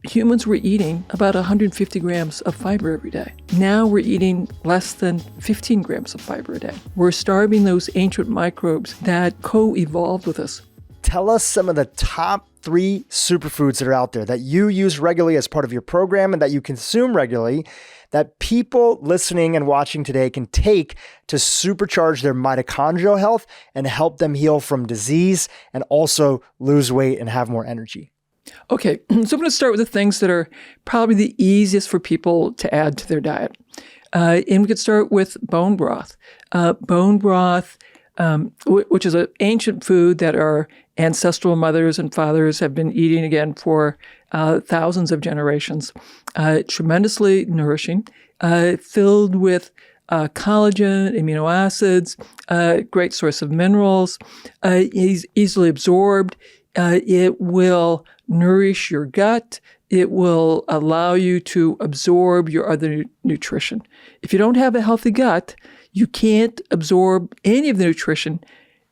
humans were eating about 150 grams of fiber every day. Now we're eating less than 15 grams of fiber a day. We're starving those ancient microbes that co-evolved with us. Tell us some of the top 3 superfoods that are out there that you use regularly as part of your program and that you consume regularly that people listening and watching today can take to supercharge their mitochondrial health and help them heal from disease and also lose weight and have more energy. Okay, so I'm going to start with the things that are probably the easiest for people to add to their diet. And we could start with bone broth. Bone broth, which is an ancient food that our ancestral mothers and fathers have been eating again for thousands of generations. Tremendously nourishing, filled with collagen, amino acids, great source of minerals, easily absorbed. It will nourish your gut. It will allow you to absorb your other nutrition. If you don't have a healthy gut, you can't absorb any of the nutrition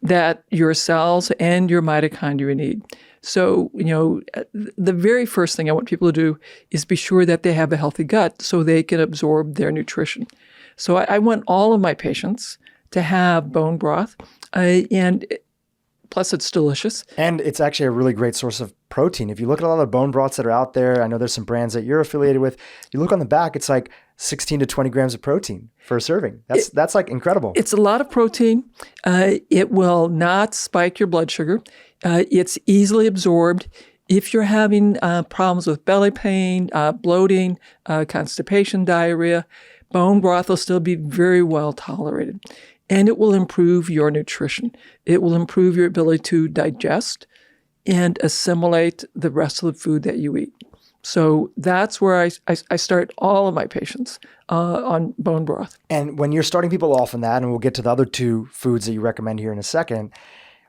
that your cells and your mitochondria need. So, the very first thing I want people to do is be sure that they have a healthy gut so they can absorb their nutrition. So I want all of my patients to have bone broth, and plus it's delicious. And it's actually a really great source of protein. If you look at a lot of the bone broths that are out there, I know there's some brands that you're affiliated with. You look on the back, it's like 16 to 20 grams of protein for a serving. That's like incredible. It's a lot of protein. It will not spike your blood sugar. It's easily absorbed. If you're having problems with belly pain, bloating, constipation, diarrhea, bone broth will still be very well tolerated. And it will improve your nutrition. It will improve your ability to digest and assimilate the rest of the food that you eat. So that's where I start all of my patients on bone broth. And when you're starting people off on that, and we'll get to the other 2 foods that you recommend here in a second,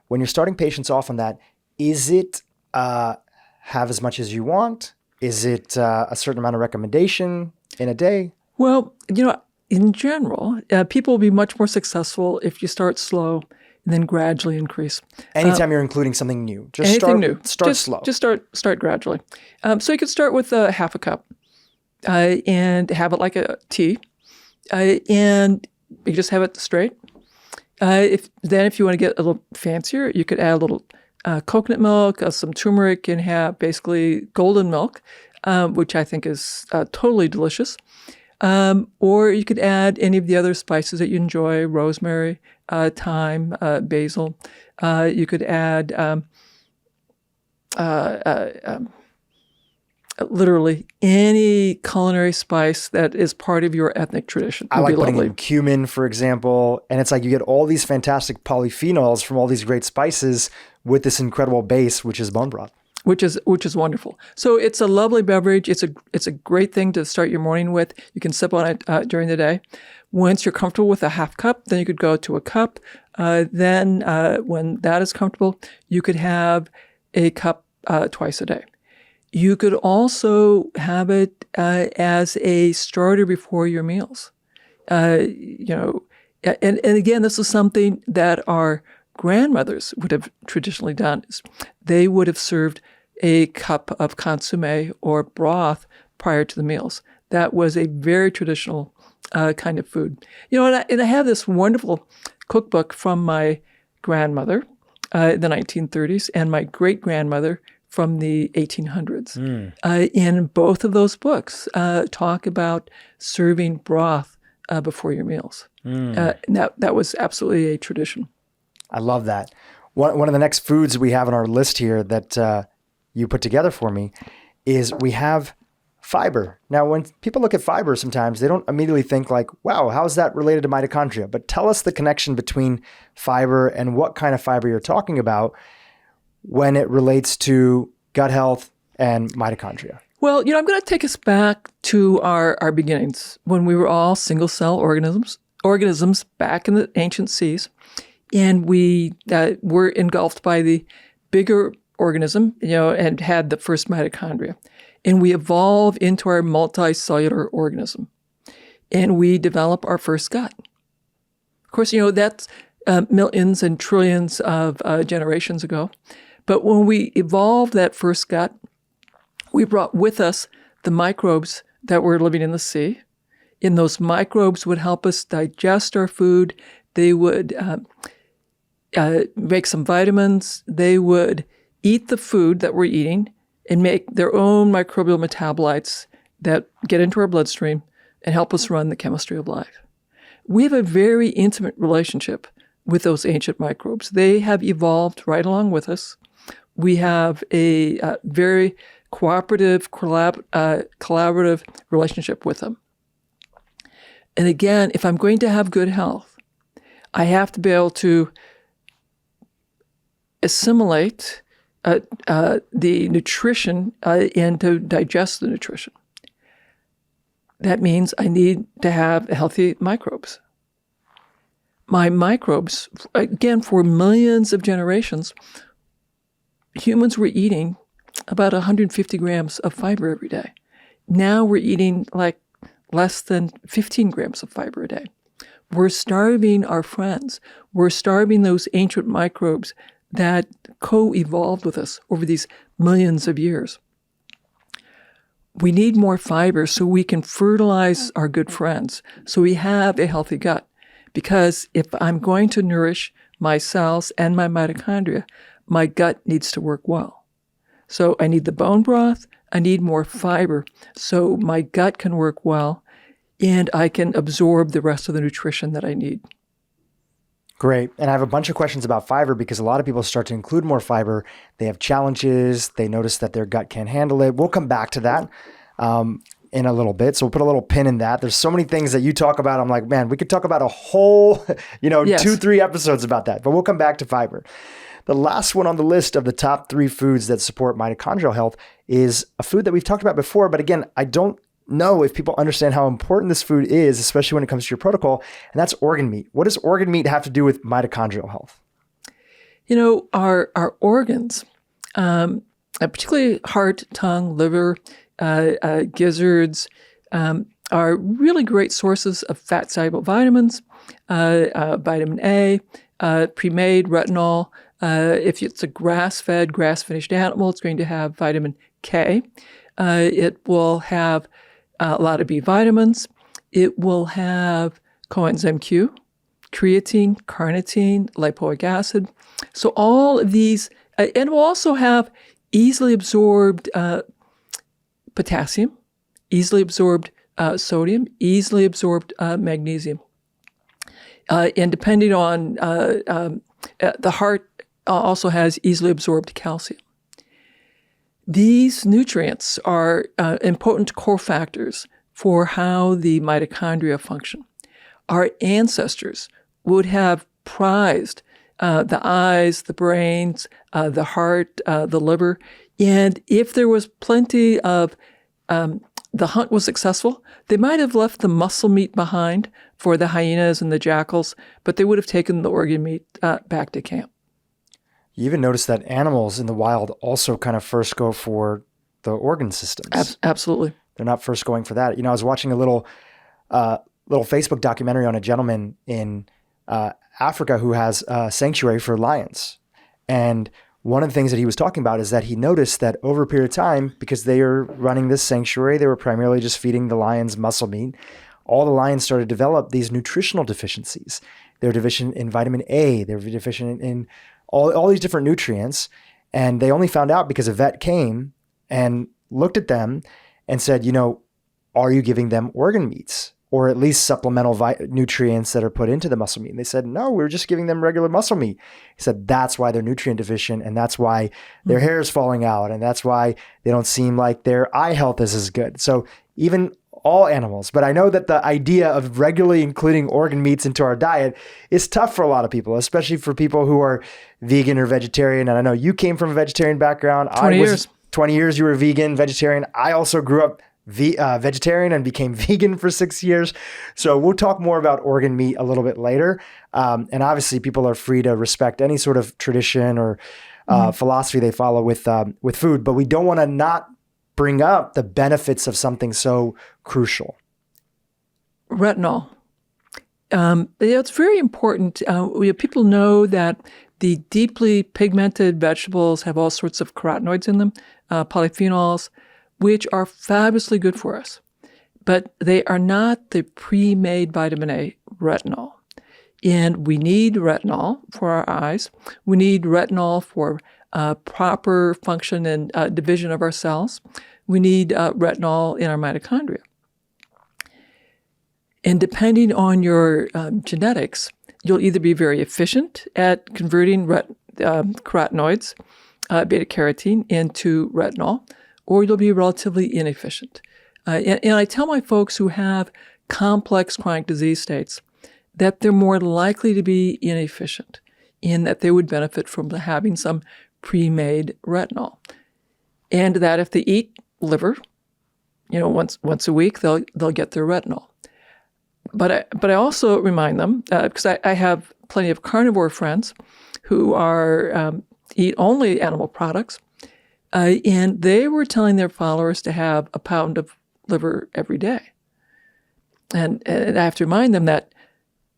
when you're starting patients off on that, is it have as much as you want? Is it a certain amount of recommendation in a day? Well, in general, people will be much more successful if you start slow and then gradually increase. Anytime you're including something new, just start slow. Just start gradually. So you could start with half a cup and have it like a tea, and you just have it straight. If you want to get a little fancier, you could add a little coconut milk, some turmeric, and have basically golden milk, which I think is totally delicious. Or you could add any of the other spices that you enjoy, rosemary, thyme, basil. You could add literally any culinary spice that is part of your ethnic tradition. I like putting in cumin, for example, and it's like you get all these fantastic polyphenols from all these great spices with this incredible base, which is bone broth. Which is wonderful. So it's a lovely beverage. It's a great thing to start your morning with. You can sip on it during the day. Once you're comfortable with a half cup, then you could go to a cup. Then when that is comfortable, you could have a cup twice a day. You could also have it as a starter before your meals. And again, this is something that our grandmothers would have traditionally done. They would have served a cup of consommé or broth prior to the meals. That was a very traditional kind of food. And I have this wonderful cookbook from my grandmother in the 1930s and my great-grandmother from the 1800s. And both of those books talk about serving broth before your meals. And that was absolutely a tradition. I love that. One of the next foods we have on our list here that you put together for me is we have fiber. Now, when people look at fiber, sometimes they don't immediately think like, wow, how is that related to mitochondria? But tell us the connection between fiber and what kind of fiber you're talking about when it relates to gut health and mitochondria. Well, I'm going to take us back to our beginnings when we were all single-cell organisms back in the ancient seas. And we were engulfed by the bigger organism, and had the first mitochondria. And we evolve into our multicellular organism. And we develop our first gut. Of course, that's millions and trillions of generations ago. But when we evolved that first gut, We brought with us the microbes that were living in the sea. And those microbes would help us digest our food. They would make some vitamins. They would eat the food that we're eating and make their own microbial metabolites that get into our bloodstream and help us run the chemistry of life. We have a very intimate relationship with those ancient microbes. They have evolved right along with us. We have a very cooperative, collaborative relationship with them. And again, if I'm going to have good health, I have to be able to assimilate the nutrition and to digest the nutrition. That means I need to have healthy microbes. My microbes, again, for millions of generations, humans were eating about 150 grams of fiber every day. Now we're eating like less than 15 grams of fiber a day. We're starving our friends. We're starving those ancient microbes that co-evolved with us over these millions of years. We need more fiber so we can fertilize our good friends, so we have a healthy gut. Because if I'm going to nourish my cells and my mitochondria, my gut needs to work well. So I need the bone broth, I need more fiber so my gut can work well and I can absorb the rest of the nutrition that I need. Great. And I have a bunch of questions about fiber because a lot of people start to include more fiber. They have challenges. They notice that their gut can't handle it. We'll come back to that in a little bit. So we'll put a little pin in that. There's so many things that you talk about. I'm like, man, we could talk about a whole, Yes. 2-3 episodes about that, but we'll come back to fiber. The last one on the list of the top 3 foods that support mitochondrial health is a food that we've talked about before. But again, I don't know if people understand how important this food is, especially when it comes to your protocol, and that's organ meat. What does organ meat have to do with mitochondrial health? Our organs, particularly heart, tongue, liver, gizzards, are really great sources of fat-soluble vitamins, vitamin A, pre-made retinol. If it's a grass-fed, grass-finished animal, it's going to have vitamin K. It will have a lot of B vitamins. It will have coenzyme Q, creatine, carnitine, lipoic acid. So all of these, and it will also have easily absorbed potassium, easily absorbed sodium, easily absorbed magnesium. And depending on the heart also has easily absorbed calcium. These nutrients are important cofactors for how the mitochondria function. Our ancestors would have prized the eyes, the brains, the heart, the liver, and if there was plenty of, the hunt was successful, they might have left the muscle meat behind for the hyenas and the jackals, but they would have taken the organ meat back to camp. You even notice that animals in the wild also kind of first go for the organ systems. Absolutely. They're not first going for that. I was watching a little Facebook documentary on a gentleman in Africa who has a sanctuary for lions. And one of the things that he was talking about is that he noticed that over a period of time, because they are running this sanctuary, they were primarily just feeding the lions muscle meat. All the lions started to develop these nutritional deficiencies. They're deficient in vitamin A. They're deficient in all these different nutrients. And they only found out because a vet came and looked at them and said, are you giving them organ meats or at least supplemental nutrients that are put into the muscle meat? And they said, no, we're just giving them regular muscle meat. He said, that's why they're nutrient deficient. And that's why their hair is falling out. And that's why they don't seem like their eye health is as good. So even all animals, but I know that the idea of regularly including organ meats into our diet is tough for a lot of people, especially for people who are vegan or vegetarian. And I know you came from a vegetarian background. 20 years. 20 years you were vegan, vegetarian. I also grew up vegetarian and became vegan for 6 years. So we'll talk more about organ meat a little bit later. And obviously people are free to respect any sort of tradition or philosophy they follow with food, but we don't want to not bring up the benefits of something so crucial. Retinol. It's very important. People know that the deeply pigmented vegetables have all sorts of carotenoids in them, polyphenols. which are fabulously good for us, but they are not the pre-made vitamin A retinol. And we need retinol for our eyes. We need retinol for proper function and division of our cells. We need retinol in our mitochondria. And depending on your genetics, you'll either be very efficient at converting carotenoids, beta-carotene, into retinol, or you'll be relatively inefficient. And I tell my folks who have complex chronic disease states that they're more likely to be inefficient in that they would benefit from having some pre-made retinol. And that if they eat liver, once a week, they'll get their retinol. But I also remind them, because I have plenty of carnivore friends who eat only animal products, and they were telling their followers to have a pound of liver every day. And I have to remind them that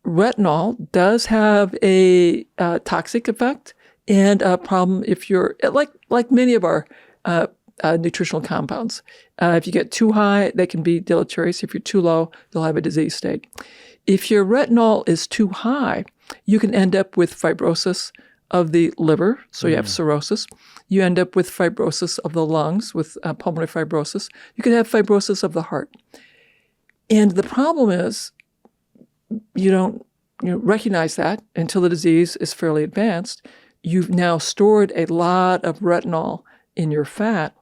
retinol does have a toxic effect and a problem if you're, like many of our nutritional compounds. If you get too high, they can be deleterious. If you're too low, they'll have a disease state. If your retinol is too high, you can end up with fibrosis of the liver, so you have cirrhosis. You end up with fibrosis of the lungs, with pulmonary fibrosis. You can have fibrosis of the heart. And the problem is you don't recognize that until the disease is fairly advanced. You've now stored a lot of retinol in your fat,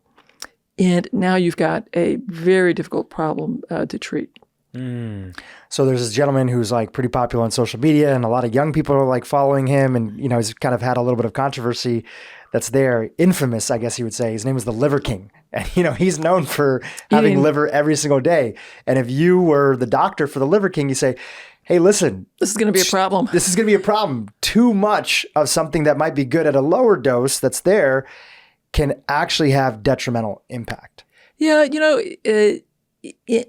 and now you've got a very difficult problem to treat. So there's this gentleman who's like pretty popular on social media, and a lot of young people are like following him, and he's kind of had a little bit of controversy that's there, infamous, I guess you would say. His name is the Liver King, and he's known for having liver every single day. And if you were the doctor for the Liver King, you say, hey, listen, this is going to be a problem. This is going to be a problem. Too much of something that might be good at a lower dose that's there can actually have detrimental impact. Yeah,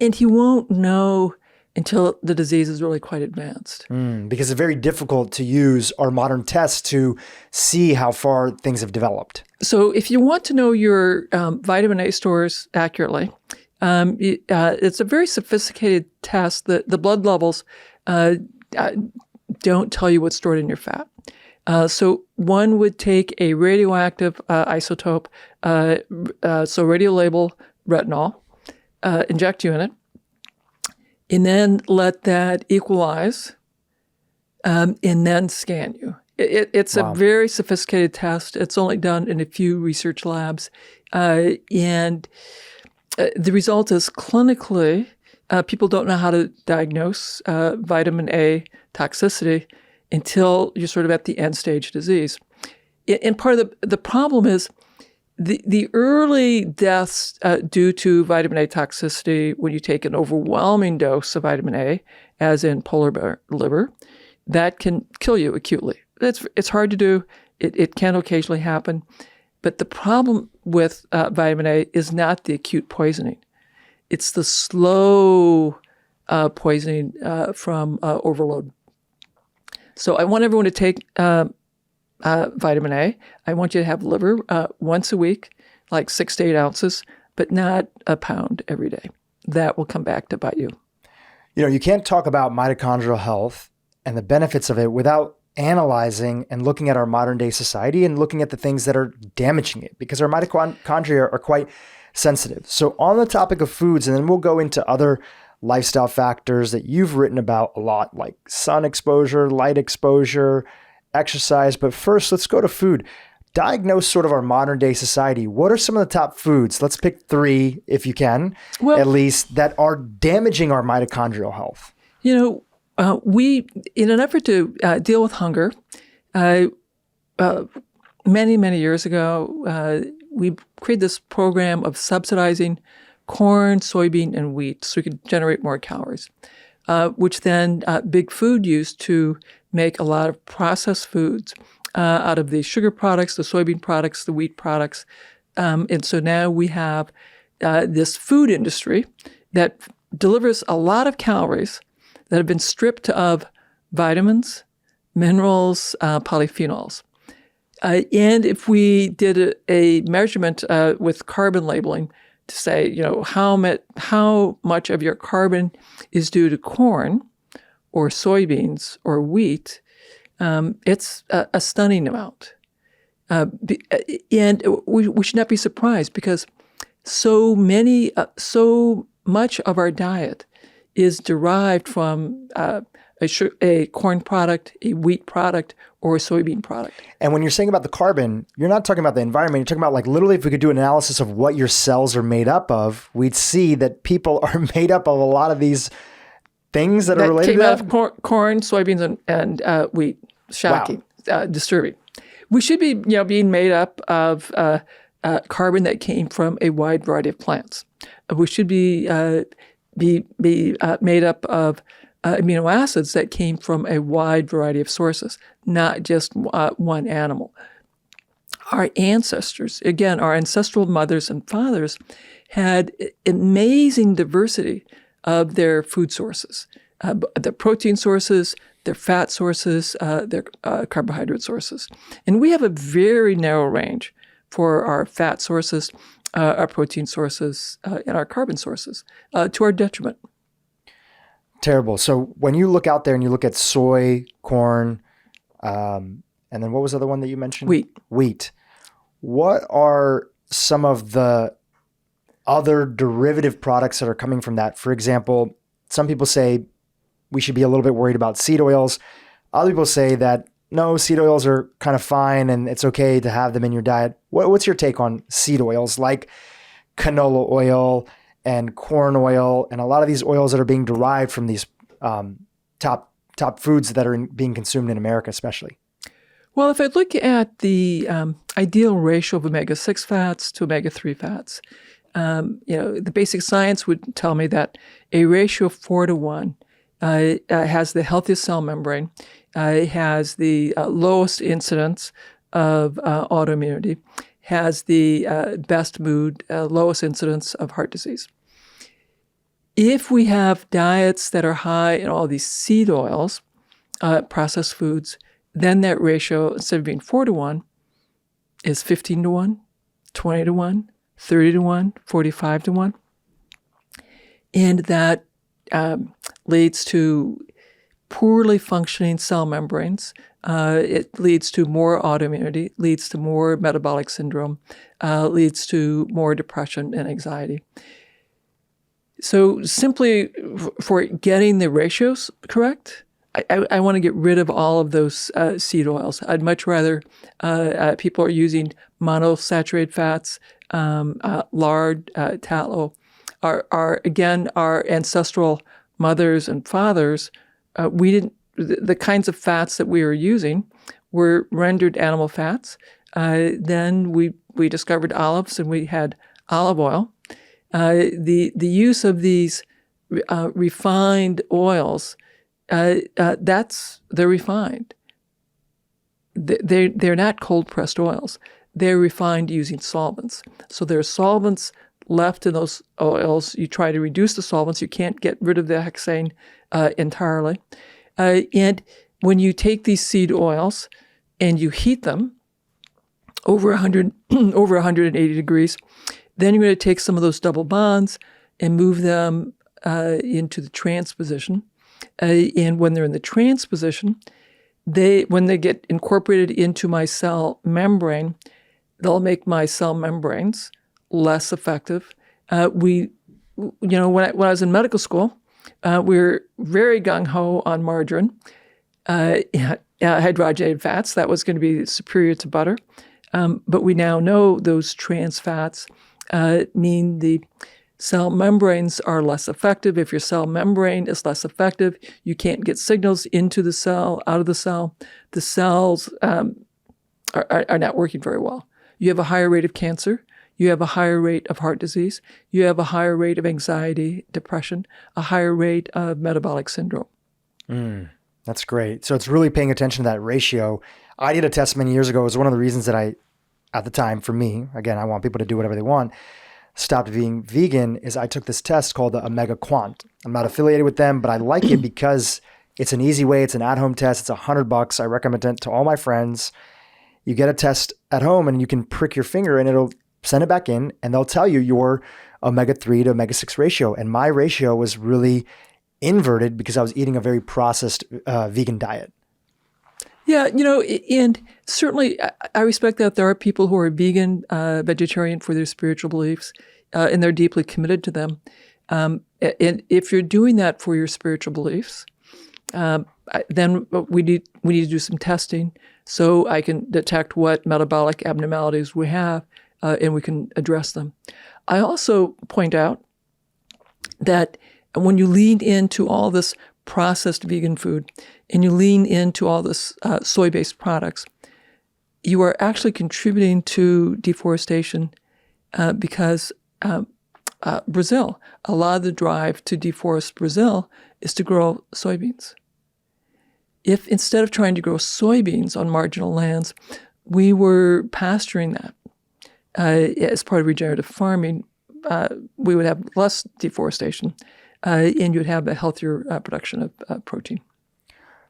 and he won't know until the disease is really quite advanced. Because it's very difficult to use our modern tests to see how far things have developed. So if you want to know your vitamin A stores accurately, it's a very sophisticated test. The blood levels don't tell you what's stored in your fat. So one would take a radioactive isotope, so radiolabel retinol, inject you in it, and then let that equalize, and then scan you. It's a very sophisticated test. It's only done in a few research labs, and the result is clinically, people don't know how to diagnose vitamin A toxicity until you're sort of at the end stage disease. And part of the problem is the early deaths due to vitamin A toxicity when you take an overwhelming dose of vitamin A, as in polar bear liver, that can kill you acutely. It's hard to do. It can occasionally happen. But the problem with vitamin A is not the acute poisoning. It's the slow poisoning from overload. So I want everyone to take vitamin A. I want you to have liver once a week, like 6 to 8 ounces, but not a pound every day. That will come back to bite you. You can't talk about mitochondrial health and the benefits of it without analyzing and looking at our modern day society and looking at the things that are damaging it, because our mitochondria are quite sensitive. So on the topic of foods, and then we'll go into other lifestyle factors that you've written about a lot, like sun exposure, light exposure, exercise. But first, let's go to food. Diagnose sort of our modern day society. What are some of the top foods? Let's pick 3, if you can, at least, that are damaging our mitochondrial health. We, in an effort to deal with hunger, many, many years ago, we created this program of subsidizing corn, soybean, and wheat so we could generate more calories, which then big food used to make a lot of processed foods out of the sugar products, the soybean products, the wheat products. And so now we have this food industry that delivers a lot of calories that have been stripped of vitamins, minerals, polyphenols. And if we did a measurement with carbon labeling, to say, how much of your carbon is due to corn or soybeans or wheat, it's a stunning amount. And we should not be surprised because so much of our diet is derived from a corn product, a wheat product, or a soybean product. And when you're saying about the carbon, you're not talking about the environment. You're talking about like literally if we could do an analysis of what your cells are made up of, we'd see that people are made up of a lot of these things that are related to that. Came out of corn, soybeans, and wheat. Shocking, disturbing. We should be being made up of carbon that came from a wide variety of plants. We should be made up of amino acids that came from a wide variety of sources, not just one animal. Our ancestors, again, our ancestral mothers and fathers, had amazing diversity of their food sources, their protein sources, their fat sources, their carbohydrate sources. And we have a very narrow range for our fat sources, our protein sources, and our carbon sources, to our detriment. Terrible. So when you look out there and you look at soy, corn, and then what was the other one that you mentioned? Wheat. What are some of the other derivative products that are coming from that? For example, some people say we should be a little bit worried about seed oils. Other people say that no, seed oils are kind of fine and it's okay to have them in your diet. What's your take on seed oils like canola oil and corn oil and a lot of these oils that are being derived from these top foods that are being consumed in America especially? Well, if I look at the ideal ratio of omega-6 fats to omega-3 fats, the basic science would tell me that a ratio of 4:1 has the healthiest cell membrane, it has the lowest incidence of autoimmunity, has the best mood, lowest incidence of heart disease. If we have diets that are high in all these seed oils, processed foods, then that ratio, instead of being 4:1, is 15:1, 20:1, 30:1, 45:1. And that leads to poorly functioning cell membranes. It leads to more autoimmunity, leads to more metabolic syndrome, leads to more depression and anxiety. So simply for getting the ratios correct, I want to get rid of all of those seed oils. I'd much rather people are using monosaturated fats, lard, tallow. Our ancestral mothers and fathers, the kinds of fats that we were using were rendered animal fats. Then we discovered olives and we had olive oil. The use of these refined oils, they're refined. They're not cold pressed oils. They're refined using solvents. So there are solvents left in those oils. You try to reduce the solvents. You can't get rid of the hexane entirely. And when you take these seed oils and you heat them over 180 degrees, then you're going to take some of those double bonds and move them into the trans position. And when they're in the trans position, when they get incorporated into my cell membrane, they'll make my cell membranes less effective. When I was in medical school, we were very gung-ho on margarine, hydrogenated fats. That was going to be superior to butter. But we now know those trans fats mean the cell membranes are less effective. If your cell membrane is less effective, you can't get signals into the cell, out of the cell. The cells are not working very well. You have a higher rate of cancer. You have a higher rate of heart disease. You have a higher rate of anxiety, depression, a higher rate of metabolic syndrome. That's great. So it's really paying attention to that ratio. I did a test many years ago. It was one of the reasons that at the time, for me, again, I want people to do whatever they want, stopped being vegan, is I took this test called the Omega Quant. I'm not affiliated with them, but I like it because it's an easy way. It's an at-home test. It's $100. I recommend it to all my friends. You get a test at home and you can prick your finger and it'll send it back in and they'll tell you your omega-3 to omega-6 ratio. And my ratio was really inverted because I was eating a very processed vegan diet. Yeah, and certainly I respect that there are people who are vegan, vegetarian for their spiritual beliefs, and they're deeply committed to them. And if you're doing that for your spiritual beliefs, then we need to do some testing so I can detect what metabolic abnormalities we have, and we can address them. I also point out that when you lean into all this processed vegan food and you lean into all this soy-based products, you are actually contributing to deforestation because Brazil, a lot of the drive to deforest Brazil is to grow soybeans. If instead of trying to grow soybeans on marginal lands, we were pasturing that as part of regenerative farming, we would have less deforestation and you'd have a healthier production of protein.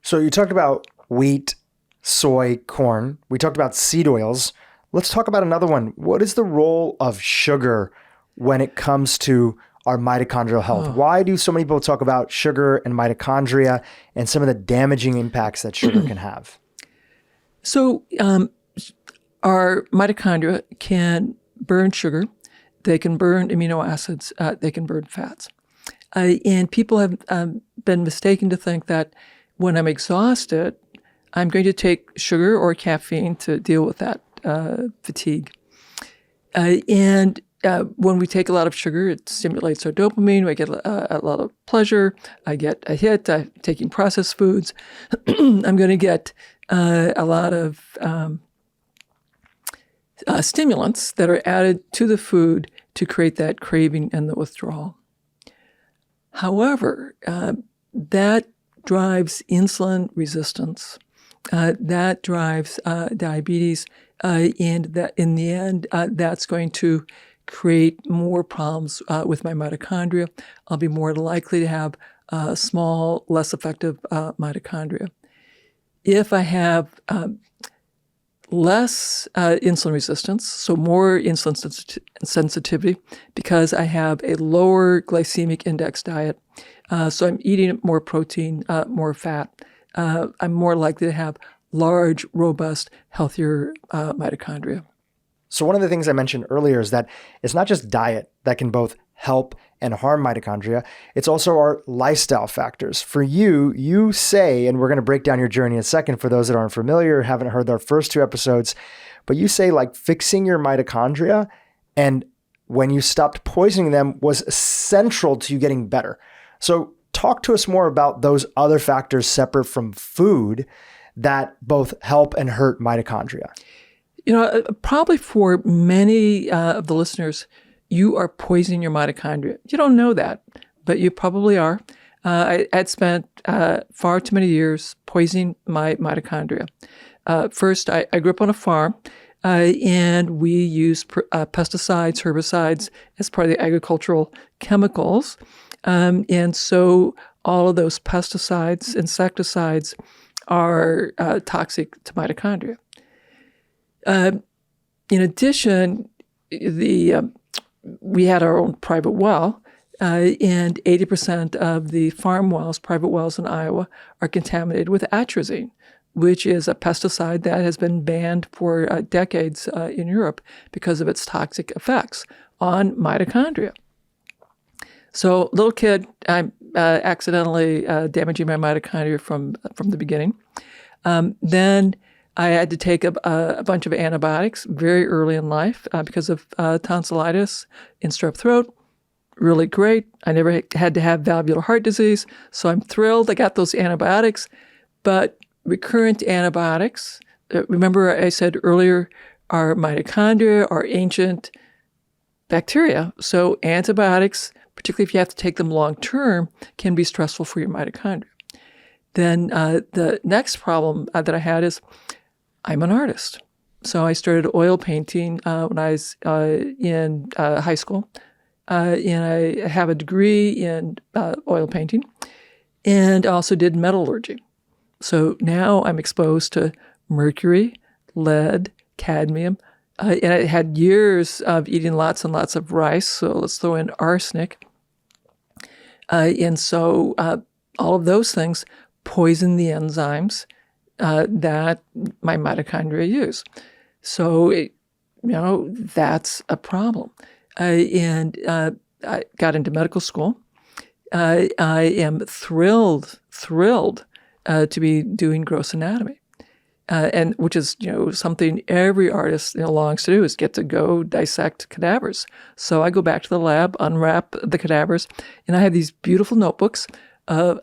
So you talked about wheat, soy, corn. We talked about seed oils. Let's talk about another one. What is the role of sugar when it comes to our mitochondrial health? Why do so many people talk about sugar and mitochondria and some of the damaging impacts that sugar can have? So our mitochondria can burn sugar. They can burn amino acids. They can burn fats. And people have been mistaken to think that when I'm exhausted, I'm going to take sugar or caffeine to deal with that fatigue. And when we take a lot of sugar, it stimulates our dopamine. We get a lot of pleasure. I get a hit. I'm taking processed foods. I'm going to get a lot of stimulants that are added to the food to create that craving and the withdrawal. However, that drives insulin resistance. That drives diabetes, and that in the end, that's going to create more problems with my mitochondria. I'll be more likely to have small, less effective mitochondria. If I have less insulin resistance, so more insulin sensitivity, because I have a lower glycemic index diet, so I'm eating more protein, more fat, I'm more likely to have large, robust, healthier mitochondria. So one of the things I mentioned earlier is that it's not just diet that can both help and harm mitochondria. It's also our lifestyle factors. For you, you say, and we're going to break down your journey in a second for those that aren't familiar, haven't heard our first 2 episodes, but you say like fixing your mitochondria and when you stopped poisoning them was central to you getting better. So talk to us more about those other factors separate from food that both help and hurt mitochondria. Probably for many of the listeners, you are poisoning your mitochondria. You don't know that, but you probably are. I'd spent far too many years poisoning my mitochondria. First, I grew up on a farm, and we used pesticides, herbicides as part of the agricultural chemicals. And so all of those pesticides, insecticides are toxic to mitochondria. In addition, we had our own private well, and 80% of the farm wells, private wells in Iowa, are contaminated with atrazine, which is a pesticide that has been banned for decades in Europe because of its toxic effects on mitochondria. So, little kid, I'm accidentally damaging my mitochondria from the beginning. Then I had to take a bunch of antibiotics very early in life because of tonsillitis and strep throat. Really great. I never had to have valvular heart disease, so I'm thrilled I got those antibiotics. But recurrent antibiotics, remember I said earlier, our mitochondria are ancient bacteria. So antibiotics, particularly if you have to take them long term, can be stressful for your mitochondria. Then the next problem that I had is I'm an artist. So I started oil painting when I was in high school. And I have a degree in oil painting and also did metallurgy. So now I'm exposed to mercury, lead, cadmium, And I had years of eating lots and lots of rice, so let's throw in arsenic. And so all of those things poison the enzymes that my mitochondria use. So, that's a problem. And I got into medical school. I am thrilled to be doing gross anatomy. And which is, something every artist longs to do, is get to go dissect cadavers. So I go back to the lab, unwrap the cadavers, and I have these beautiful notebooks of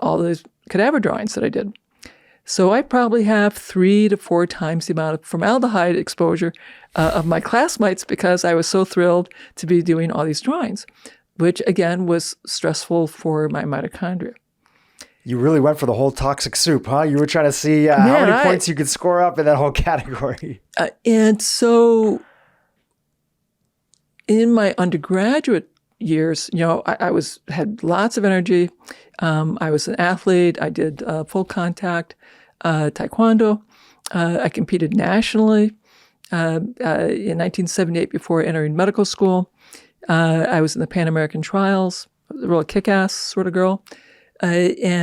all those cadaver drawings that I did. So I probably have 3 to 4 times the amount of formaldehyde exposure of my classmates, because I was so thrilled to be doing all these drawings, which again was stressful for my mitochondria. You really went for the whole toxic soup, huh? You were trying to see how many points you could score up in that whole category. And so in my undergraduate years, I had lots of energy. I was an athlete. I did full contact taekwondo. I competed nationally in 1978 before entering medical school. I was in the Pan American trials, a real kick-ass sort of girl. During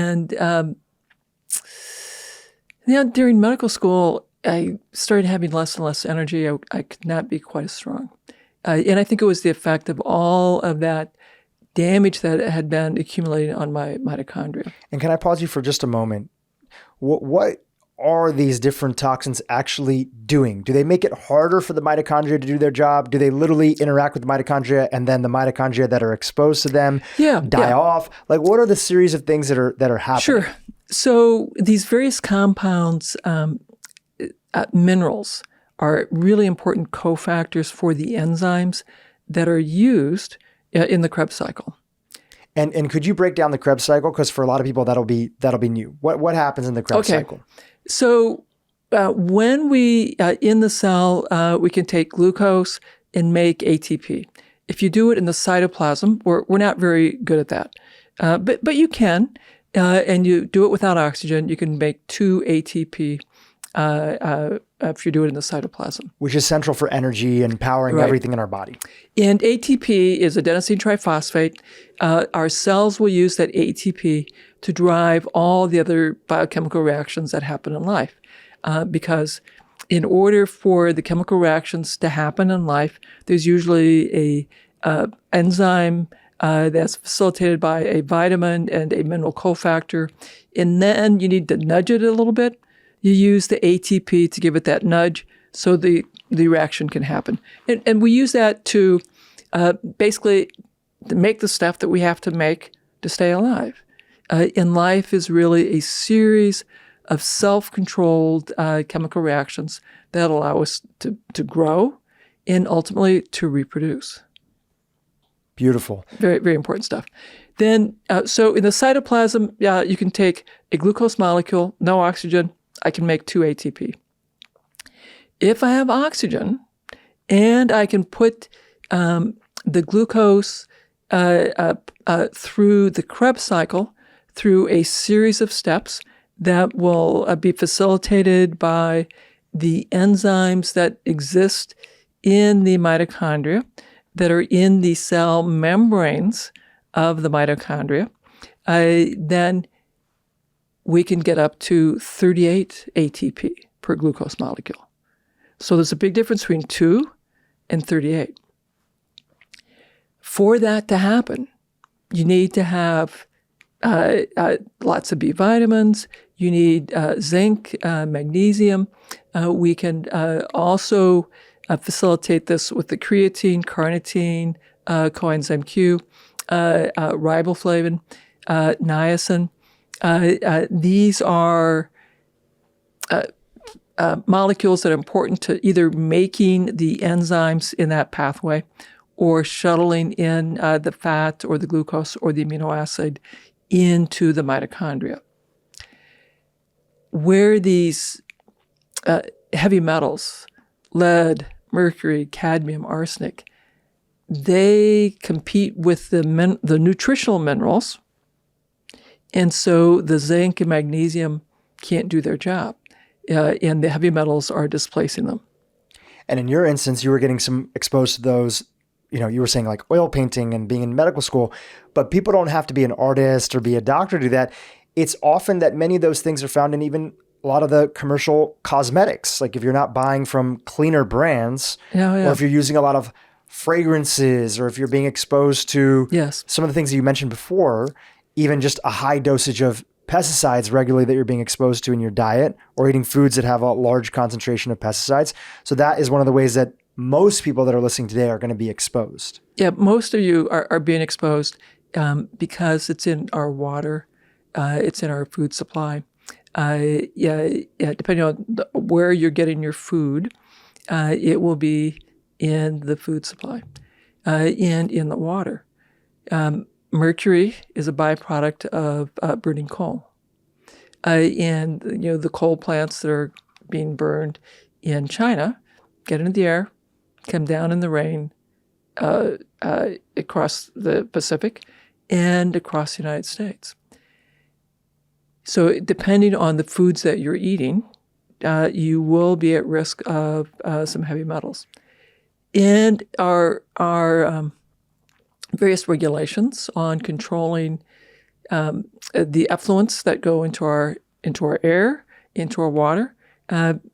medical school, I started having less and less energy. I could not be quite as strong. And I think it was the effect of all of that damage that had been accumulating on my mitochondria. And can I pause you for just a moment? What are these different toxins actually doing? Do they make it harder for the mitochondria to do their job? Do they literally interact with the mitochondria, and then the mitochondria that are exposed to them die off? Like, what are the series of things that are happening? Sure. So these various compounds, minerals, are really important cofactors for the enzymes that are used in the Krebs cycle. And could you break down the Krebs cycle? Because for a lot of people, that'll be new. What happens in the Krebs cycle? So when we, in the cell, we can take glucose and make ATP. If you do it in the cytoplasm, we're not very good at that. But you can, and you do it without oxygen, you can make 2 ATP if you do it in the cytoplasm. Which is central for energy and powering everything in our body. And ATP is adenosine triphosphate. Our cells will use that ATP to drive all the other biochemical reactions that happen in life. Because in order for the chemical reactions to happen in life, there's usually a enzyme that's facilitated by a vitamin and a mineral cofactor. And then you need to nudge it a little bit. You use the ATP to give it that nudge so the reaction can happen. And we use that to basically to make the stuff that we have to make to stay alive. And life is really a series of self-controlled chemical reactions that allow us to grow and ultimately to reproduce. Beautiful. Very, very important stuff. Then, so in the cytoplasm, you can take a glucose molecule, no oxygen, I can make 2 ATP. If I have oxygen and I can put the glucose through the Krebs cycle, through a series of steps that will be facilitated by the enzymes that exist in the mitochondria, that are in the cell membranes of the mitochondria, then we can get up to 38 ATP per glucose molecule. So there's a big difference between 2 and 38. For that to happen, you need to have lots of B vitamins. You need zinc, magnesium. We can also facilitate this with the creatine, carnitine, coenzyme Q, riboflavin, niacin. These are molecules that are important to either making the enzymes in that pathway or shuttling in the fat or the glucose or the amino acid into the mitochondria. Where these heavy metals, lead, mercury, cadmium, arsenic, they compete with the nutritional minerals, and so the zinc and magnesium can't do their job, and the heavy metals are displacing them. And in your instance, you were getting some exposed to those, you were saying like oil painting and being in medical school, but people don't have to be an artist or be a doctor to do that. It's often that many of those things are found in even a lot of the commercial cosmetics. Like if you're not buying from cleaner brands, or if you're using a lot of fragrances, or if you're being exposed to some of the things that you mentioned before, even just a high dosage of pesticides regularly that you're being exposed to in your diet, or eating foods that have a large concentration of pesticides. So that is one of the ways that most people that are listening today are going to be exposed. Yeah, most of you are being exposed because it's in our water, it's in our food supply. Depending on where you're getting your food, it will be in the food supply and in the water. Mercury is a byproduct of burning coal. And the coal plants that are being burned in China get into the air, come down in the rain across the Pacific and across the United States. So depending on the foods that you're eating, you will be at risk of some heavy metals. And our various regulations on controlling the effluents that go into our air, into our water,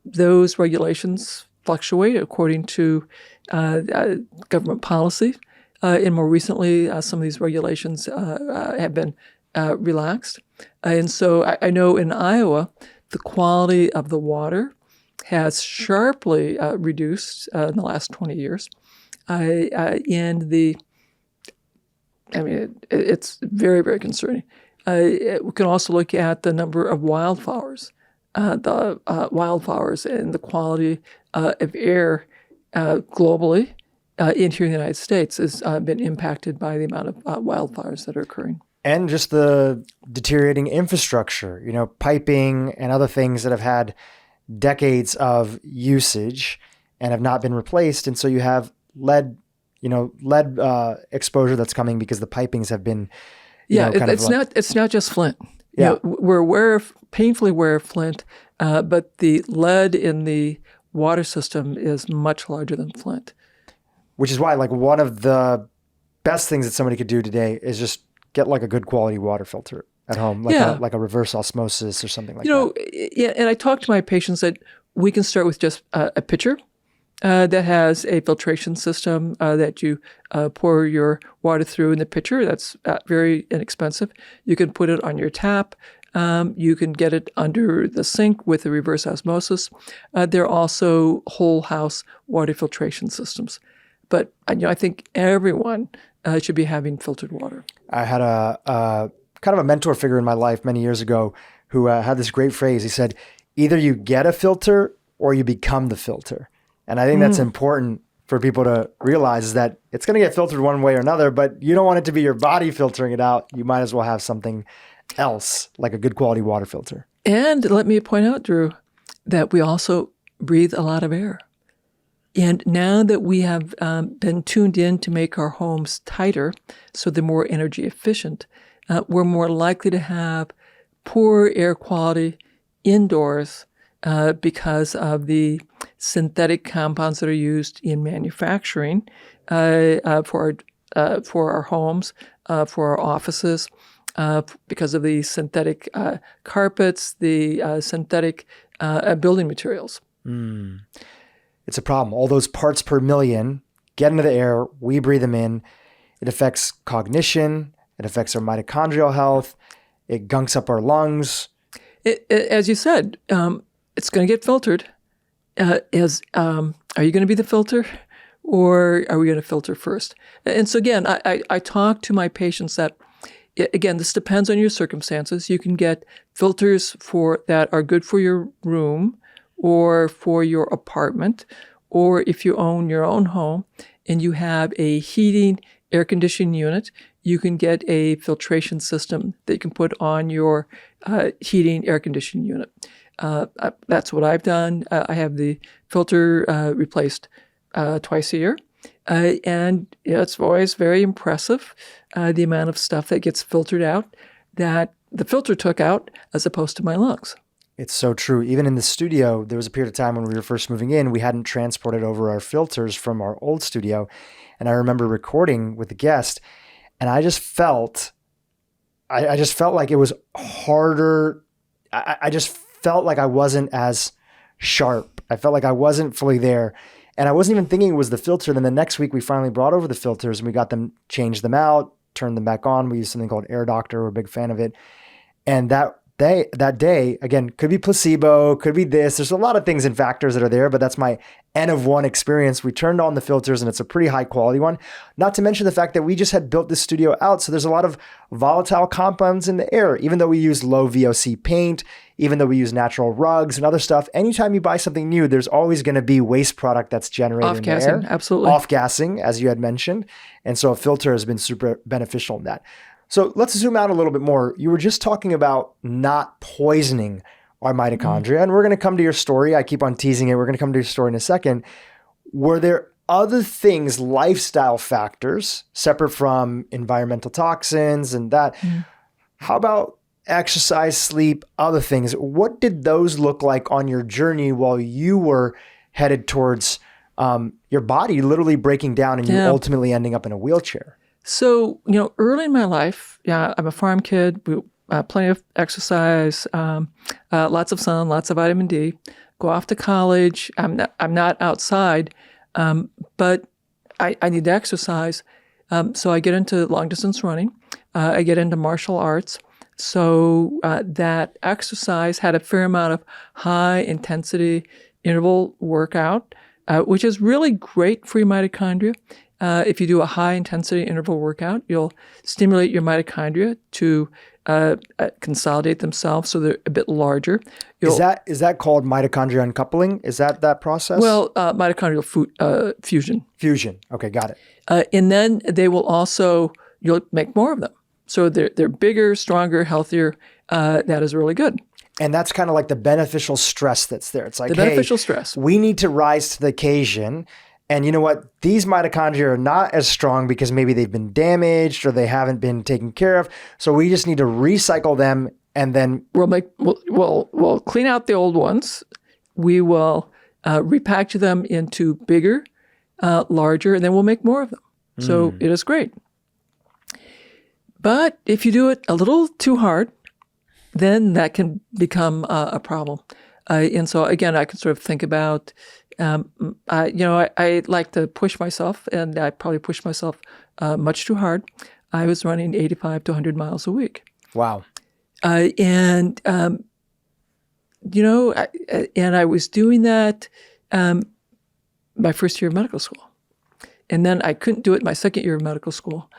those regulations fluctuate according to government policy. And more recently, some of these regulations have been relaxed. And so I know in Iowa, the quality of the water has sharply reduced in the last 20 years. It's very, very concerning. We can also look at the number of wildflowers. Wildflowers and the quality of air globally in here in the United States has been impacted by the amount of wildfires that are occurring. And just the deteriorating infrastructure, piping and other things that have had decades of usage and have not been replaced. And so you have lead exposure that's coming because the pipings have been, it's not just Flint. We're painfully aware of Flint, but the lead in the water system is much larger than Flint. Which is why, one of the best things that somebody could do today is just get a good quality water filter at home, like a reverse osmosis or something like that. Yeah, and I talk to my patients that we can start with just a pitcher that has a filtration system that you pour your water through in the pitcher. That's very inexpensive. You can put it on your tap. You can get it under the sink with a reverse osmosis. There are also whole house water filtration systems. But I think everyone should be having filtered water. I had a kind of a mentor figure in my life many years ago who had this great phrase. He said, either you get a filter or you become the filter. And I think that's important for people to realize, is that it's going to get filtered one way or another, but you don't want it to be your body filtering it out. You might as well have something else, like a good quality water filter. And let me point out, Dhru, that we also breathe a lot of air. And now that we have been tuned in to make our homes tighter, so they're more energy efficient, we're more likely to have poor air quality indoors because of the synthetic compounds that are used in manufacturing for our homes, for our offices, because of the synthetic carpets, the synthetic building materials. It's a problem. All those parts per million get into the air. We breathe them in. It affects cognition. It affects our mitochondrial health. It gunks up our lungs. As you said, it's going to get filtered. Are you going to be the filter, or are we going to filter first? And so again, I talk to my patients that, again, this depends on your circumstances. You can get filters that are good for your room or for your apartment, or if you own your own home and you have a heating air conditioning unit, you can get a filtration system that you can put on your heating air conditioning unit. That's what I've done. I have the filter replaced twice a year. And it's always very impressive, the amount of stuff that gets filtered out that the filter took out as opposed to my lungs. It's so true. Even in the studio, there was a period of time when we were first moving in, we hadn't transported over our filters from our old studio. And I remember recording with the guest, and I just felt like it was harder. I just felt like I wasn't as sharp. I felt like I wasn't fully there. And I wasn't even thinking it was the filter. Then the next week we finally brought over the filters and we got them, changed them out, turned them back on. We used something called Air Doctor. We're a big fan of it. And that day, again, could be placebo, could be this. There's a lot of things and factors that are there, but that's my N of one experience. We turned on the filters and it's a pretty high quality one. Not to mention the fact that we just had built this studio out. So there's a lot of volatile compounds in the air, even though we use low VOC paint, even though we use natural rugs and other stuff. Anytime you buy something new, there's always going to be waste product that's generated in the air. Absolutely. Off-gassing, as you had mentioned. And so a filter has been super beneficial in that. So let's zoom out a little bit more. You were just talking about not poisoning our mitochondria, and we're going to come to your story. I keep on teasing it. We're going to come to your story in a second. Were there other things, lifestyle factors, separate from environmental toxins and that? How about exercise, sleep, other things? What did those look like on your journey while you were headed towards your body literally breaking down and you ultimately ending up in a wheelchair? So, early in my life, I'm a farm kid. Plenty of exercise, lots of sun, lots of vitamin D. Go off to college. I'm not outside, but I need to exercise. So I get into long distance running. I get into martial arts. So that exercise had a fair amount of high intensity interval workout, which is really great for your mitochondria. If you do a high-intensity interval workout, you'll stimulate your mitochondria to consolidate themselves so they're a bit larger. Is that called mitochondria uncoupling? Is that process? Well, mitochondrial fusion. Fusion. Okay, got it. And then you'll make more of them. So they're bigger, stronger, healthier. That is really good. And that's kind of like the beneficial stress that's there. It's like, the beneficial stress. We need to rise to the occasion. And you know what? These mitochondria are not as strong because maybe they've been damaged or they haven't been taken care of. So we just need to recycle them, and then we'll clean out the old ones. We will repackage them into bigger, larger, and then we'll make more of them. So it is great. But if you do it a little too hard, then that can become a problem. And so again, I can sort of think about. I like to push myself, and I probably pushed myself much too hard. I was running 85 to 100 miles a week. Wow. And I was doing that my first year of medical school. And then I couldn't do it my second year of medical school.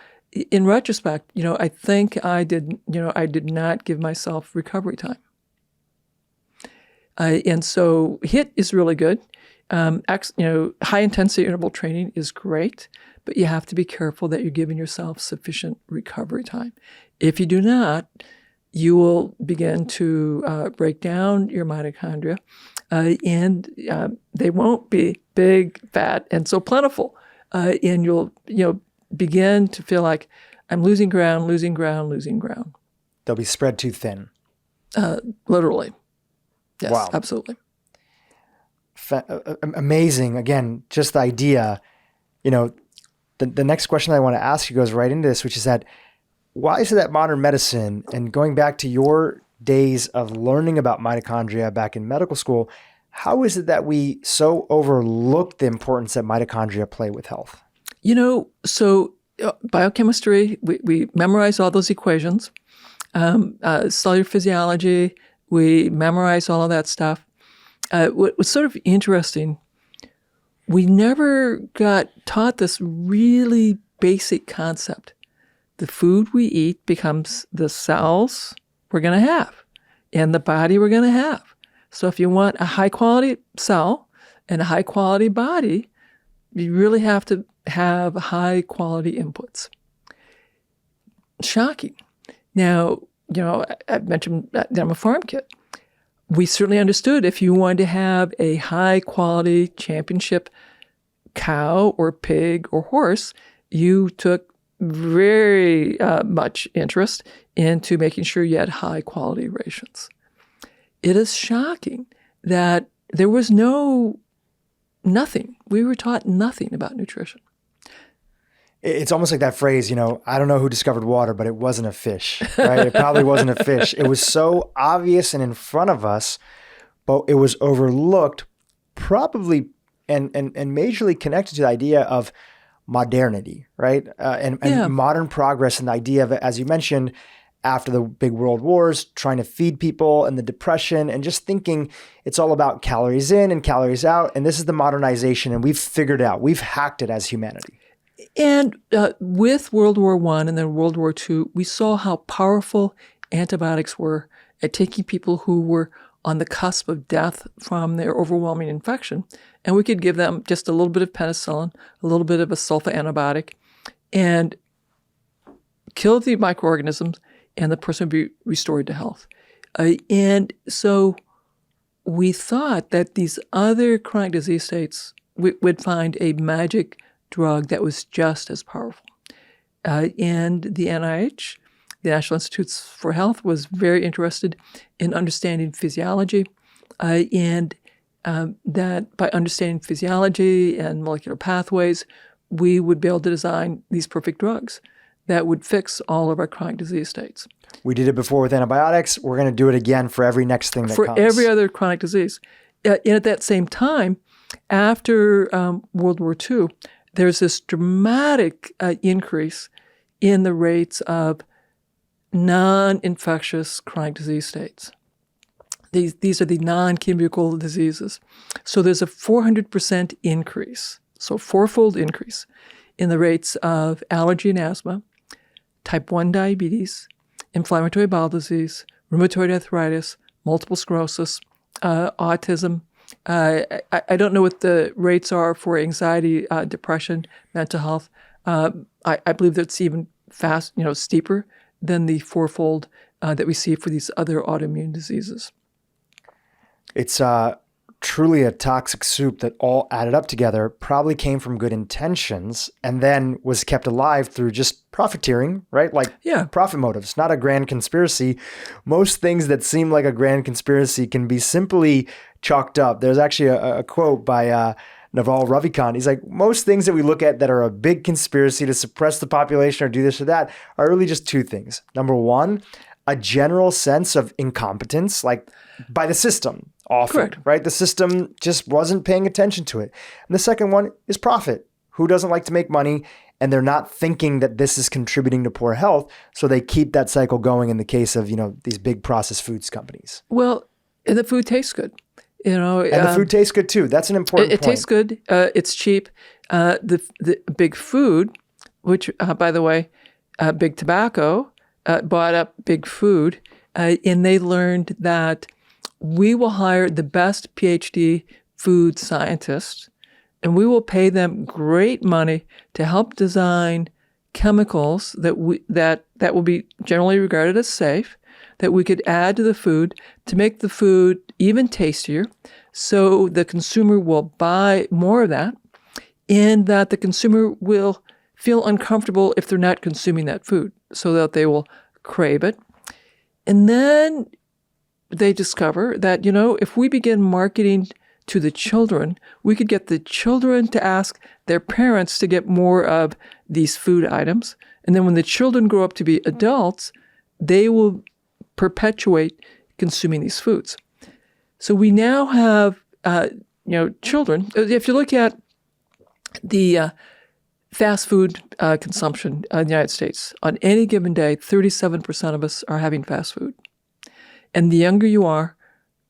In retrospect, I think I did not give myself recovery time. And so HIIT is really good. High intensity interval training is great, but you have to be careful that you're giving yourself sufficient recovery time. If you do not, you will begin to break down your mitochondria, and they won't be big, fat, and so plentiful. And you'll begin to feel like I'm losing ground. They'll be spread too thin. Literally. Yes, wow. Absolutely. Amazing. Again, just the idea, the next question I want to ask you goes right into this, which is that why is it that modern medicine, and going back to your days of learning about mitochondria back in medical school, how is it that we so overlook the importance that mitochondria play with health? So biochemistry, we memorize all those equations, cellular physiology, we memorize all of that stuff. What was sort of interesting, we never got taught this really basic concept. The food we eat becomes the cells we're going to have and the body we're going to have. So if you want a high-quality cell and a high-quality body, you really have to have high-quality inputs. Shocking. Now, I've mentioned that I'm a farm kid. We certainly understood if you wanted to have a high-quality championship cow or pig or horse, you took very much interest into making sure you had high-quality rations. it is shocking that there was nothing. We were taught nothing about nutrition. It's almost like that phrase, I don't know who discovered water, but it wasn't a fish, right? It probably wasn't a fish. It was so obvious and in front of us, but it was overlooked, probably and majorly connected to the idea of modernity, right? And modern progress, and the idea of, as you mentioned, after the big world wars, trying to feed people and the depression, and just thinking it's all about calories in and calories out. And this is the modernization, and we've figured it out. We've hacked it as humanity. And with World War I and then World War II, we saw how powerful antibiotics were at taking people who were on the cusp of death from their overwhelming infection. And we could give them just a little bit of penicillin, a little bit of a sulfa antibiotic, and kill the microorganisms, and the person would be restored to health. And so we thought that these other chronic disease states, we would find a magic drug that was just as powerful. And the NIH, the National Institutes for Health, was very interested in understanding physiology, and that by understanding physiology and molecular pathways, we would be able to design these perfect drugs that would fix all of our chronic disease states. We did it before with antibiotics. We're going to do it again for every next thing that comes. For every other chronic disease. And at that same time, after World War II, there's this dramatic increase in the rates of non-infectious chronic disease states. These are the non-communicable diseases. So there's a 400% increase, so fourfold increase in the rates of allergy and asthma, type 1 diabetes, inflammatory bowel disease, rheumatoid arthritis, multiple sclerosis, autism. I don't know what the rates are for anxiety, depression, mental health. I believe that's even steeper than the fourfold that we see for these other autoimmune diseases. It's truly a toxic soup that all added up together, probably came from good intentions, and then was kept alive through just profiteering, right? Profit motives, not a grand conspiracy. Most things that seem like a grand conspiracy can be simply chalked up. There's actually a quote by Naval Ravikant. He's like, most things that we look at that are a big conspiracy to suppress the population or do this or that are really just two things. Number one, a general sense of incompetence, like by the system often, correct, right? The system just wasn't paying attention to it. And the second one is profit. Who doesn't like to make money? And they're not thinking that this is contributing to poor health. So they keep that cycle going in the case of, these big processed foods companies. Well, the food tastes good. And the food tastes good too. That's an important point. It tastes good. It's cheap. The big food, which, by the way, big tobacco bought up big food, and they learned that we will hire the best PhD food scientists, and we will pay them great money to help design chemicals that will be generally regarded as safe, that we could add to the food to make the food even tastier, so the consumer will buy more of that, and that the consumer will feel uncomfortable if they're not consuming that food, so that they will crave it. And then they discover that, if we begin marketing to the children, we could get the children to ask their parents to get more of these food items. And then when the children grow up to be adults, they will perpetuate consuming these foods. So we now have, children. If you look at the fast food consumption in the United States, on any given day, 37% of us are having fast food. And the younger you are,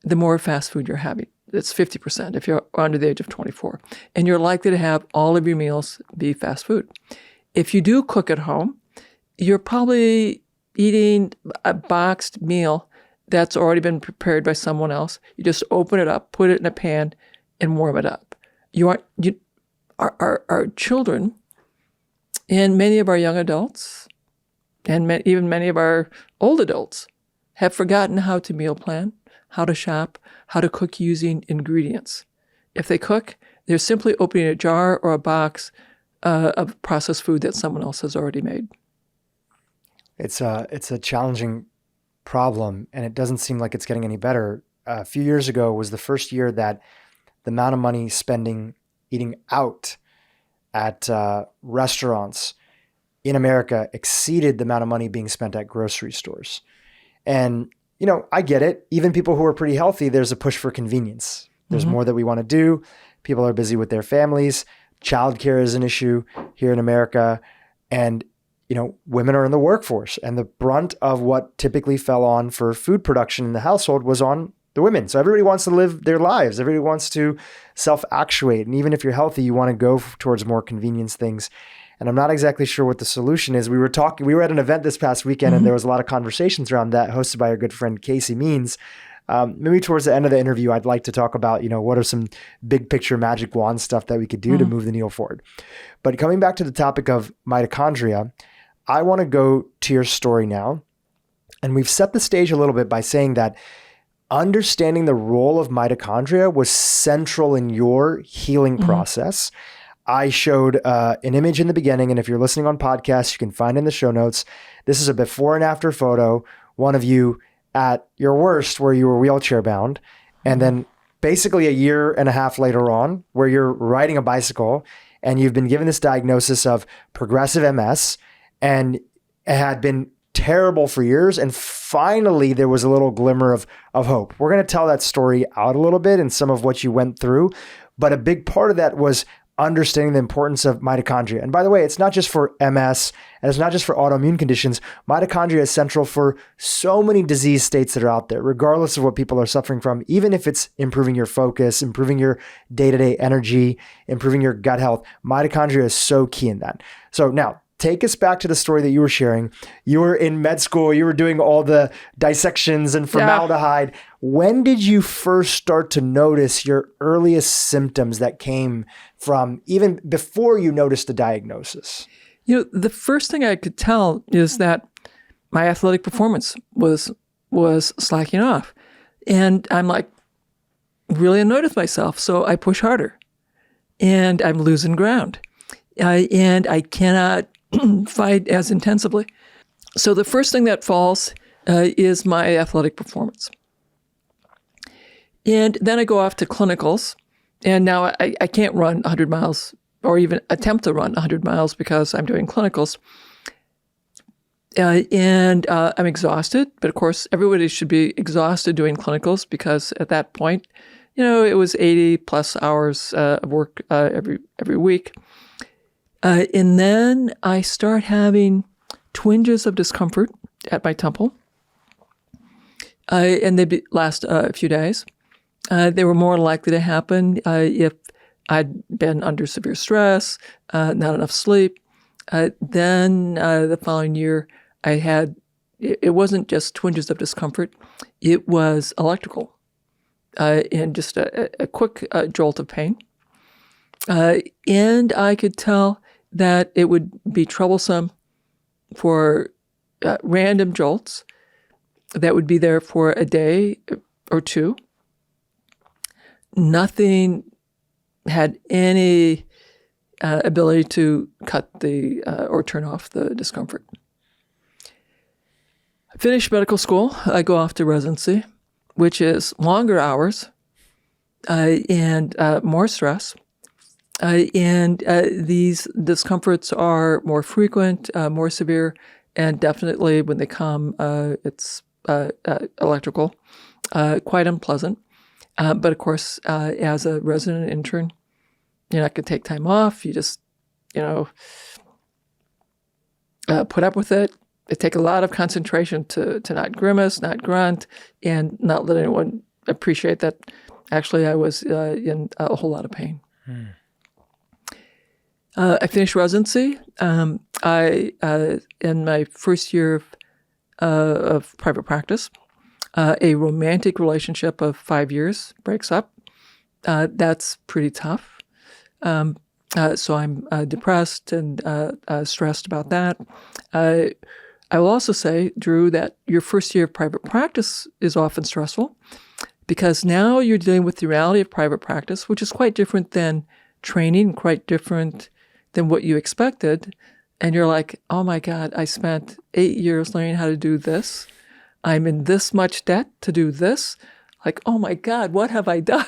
the more fast food you're having. It's 50% if you're under the age of 24. And you're likely to have all of your meals be fast food. If you do cook at home, you're probably eating a boxed meal that's already been prepared by someone else. You just open it up, put it in a pan, and warm it up. Our children and many of our young adults and even many of our old adults have forgotten how to meal plan, how to shop, how to cook using ingredients. If they cook, they're simply opening a jar or a box of processed food that someone else has already made. It's a challenging problem, and it doesn't seem like it's getting any better. a few years ago was the first year that the amount of money spending eating out at restaurants in America exceeded the amount of money being spent at grocery stores. And, I get it. Even people who are pretty healthy, there's a push for convenience. There's more that we want to do. People are busy with their families. Childcare is an issue here in America. And, women are in the workforce. And the brunt of what typically fell on for food production in the household was on the women. So everybody wants to live their lives. Everybody wants to self-actuate. And even if you're healthy, you want to go towards more convenience things. And I'm not exactly sure what the solution is. We were at an event this past weekend and there was a lot of conversations around that hosted by our good friend Casey Means. Maybe towards the end of the interview, I'd like to talk about, what are some big picture magic wand stuff that we could do to move the needle forward. But coming back to the topic of mitochondria, I want to go to your story now. And we've set the stage a little bit by saying that understanding the role of mitochondria was central in your healing process. I showed an image in the beginning, and if you're listening on podcasts, you can find in the show notes. This is a before and after photo. One of you at your worst where you were wheelchair bound, and then basically a year and a half later on where you're riding a bicycle and you've been given this diagnosis of progressive MS and it had been terrible for years. And finally, there was a little glimmer of hope. We're going to tell that story out a little bit and some of what you went through. But a big part of that was understanding the importance of mitochondria. And by the way, it's not just for MS and it's not just for autoimmune conditions. Mitochondria is central for so many disease states that are out there, regardless of what people are suffering from, even if it's improving your focus, improving your day-to-day energy, improving your gut health. Mitochondria is so key in that. So now, take us back to the story that you were sharing. You were in med school. You were doing all the dissections and formaldehyde. Yeah. When did you first start to notice your earliest symptoms that came from even before you noticed the diagnosis? The first thing I could tell is that my athletic performance was slacking off. And I'm like really annoyed with myself. So I push harder and I'm losing ground. And I cannot fight as intensively. So the first thing that falls is my athletic performance. And then I go off to clinicals. And now I can't run 100 miles or even attempt to run 100 miles because I'm doing clinicals. And I'm exhausted. But of course, everybody should be exhausted doing clinicals because at that point, it was 80 plus hours of work every week. And then I start having twinges of discomfort at my temple, and they last a few days. They were more likely to happen if I'd been under severe stress, not enough sleep. Then the following year, I had, it wasn't just twinges of discomfort, it was electrical, and just a quick jolt of pain. And I could tell that it would be troublesome for random jolts that would be there for a day or two. Nothing had any ability to cut or turn off the discomfort. I finished medical school. I go off to residency, which is longer hours and more stress. And these discomforts are more frequent, more severe, and definitely when they come, it's electrical, quite unpleasant. But of course, as a resident intern, you're not going to take time off. You just, put up with it. It takes a lot of concentration to not grimace, not grunt, and not let anyone appreciate that actually I was in a whole lot of pain. I finished residency. I in my first year of private practice, a romantic relationship of 5 years breaks up. That's pretty tough. So I'm depressed and stressed about that. I will also say, Dhru, that your first year of private practice is often stressful because now you're dealing with the reality of private practice, which is quite different than training, quite different than what you expected. And you're like, oh my God, I spent 8 years learning how to do this. I'm in this much debt to do this. like, oh my God, what have I done?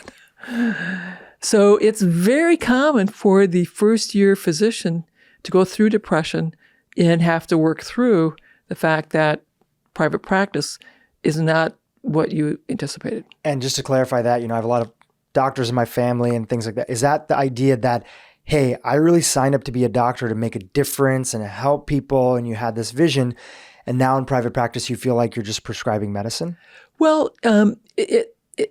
So it's very common for the first-year physician to go through depression and have to work through the fact that private practice is not what you anticipated. And just to clarify that, I have a lot of doctors in my family and things like that. Is that the idea that, hey, I really signed up to be a doctor to make a difference and help people, and you had this vision, and now in private practice you feel like you're just prescribing medicine? Well,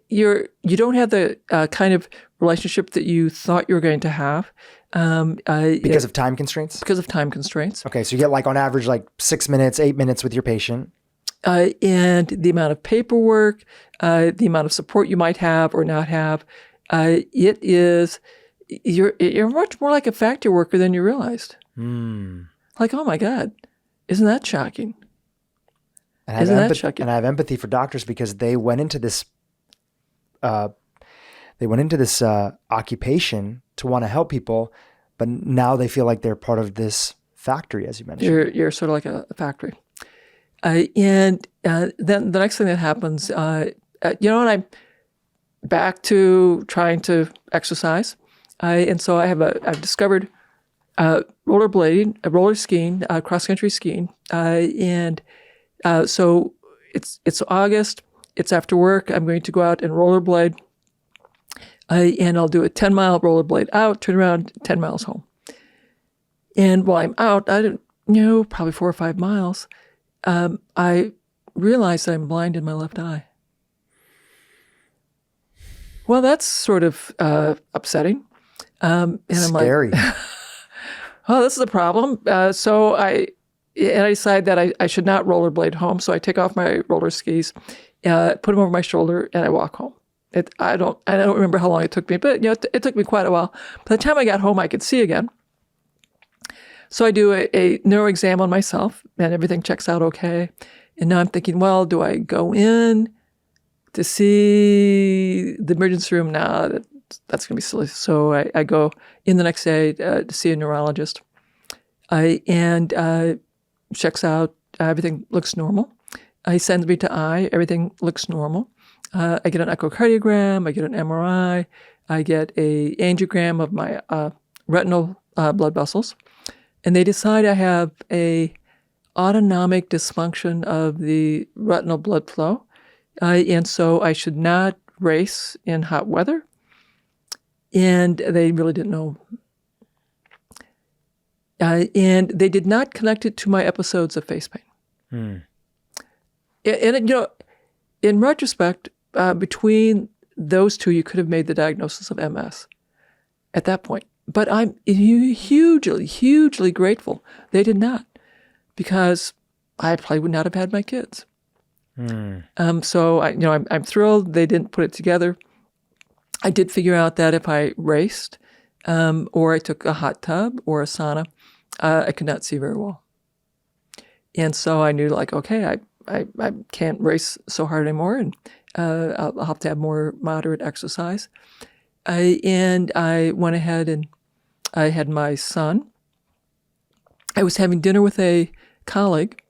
you don't have the kind of relationship that you thought you were going to have. Because of time constraints? Because of time constraints. Okay, so you get like on average like 6 minutes, 8 minutes with your patient. And the amount of paperwork, the amount of support you might have or not have, you're much more like a factory worker than you realized. Like, oh my God, isn't that shocking? And I have empathy for doctors because they went into this occupation to want to help people, but now they feel like they're part of this factory, as you mentioned. You're sort of like a factory. And then the next thing that happens, and I'm back to trying to exercise. And so I've discovered rollerblading, roller skiing, cross-country skiing. So it's August. It's after work. I'm going to go out and rollerblade. And I'll do a 10-mile rollerblade out, turn around, 10 miles home. And while I'm out, probably 4 or 5 miles, I realize that I'm blind in my left eye. Well, that's sort of upsetting. And Scary. I'm like, oh, this is a problem. So I decide that I should not rollerblade home. So I take off my roller skis, put them over my shoulder, and I walk home. I don't remember how long it took me, but it took me quite a while. By the time I got home, I could see again. So I do a neuro exam on myself, and everything checks out okay. And now I'm thinking, well, do I go in to see the emergency room? Now that's going to be silly. So I go in the next day to see a neurologist, and checks out. Everything looks normal. He sends me to eye. Everything looks normal. I get an echocardiogram. I get an MRI. I get a angiogram of my retinal blood vessels. And they decide I have a autonomic dysfunction of the retinal blood flow. And so I should not race in hot weather. And they really didn't know. And they did not connect it to my episodes of face pain. And in retrospect, between those two, you could have made the diagnosis of MS at that point. But I'm hugely, hugely grateful they did not, because I probably would not have had my kids. So I'm thrilled they didn't put it together. I did figure out that if I raced, or I took a hot tub or a sauna, I could not see very well. And so I knew, like, okay, I can't race so hard anymore, and I'll have to have more moderate exercise. And I went ahead and I had my son. I was having dinner with a colleague,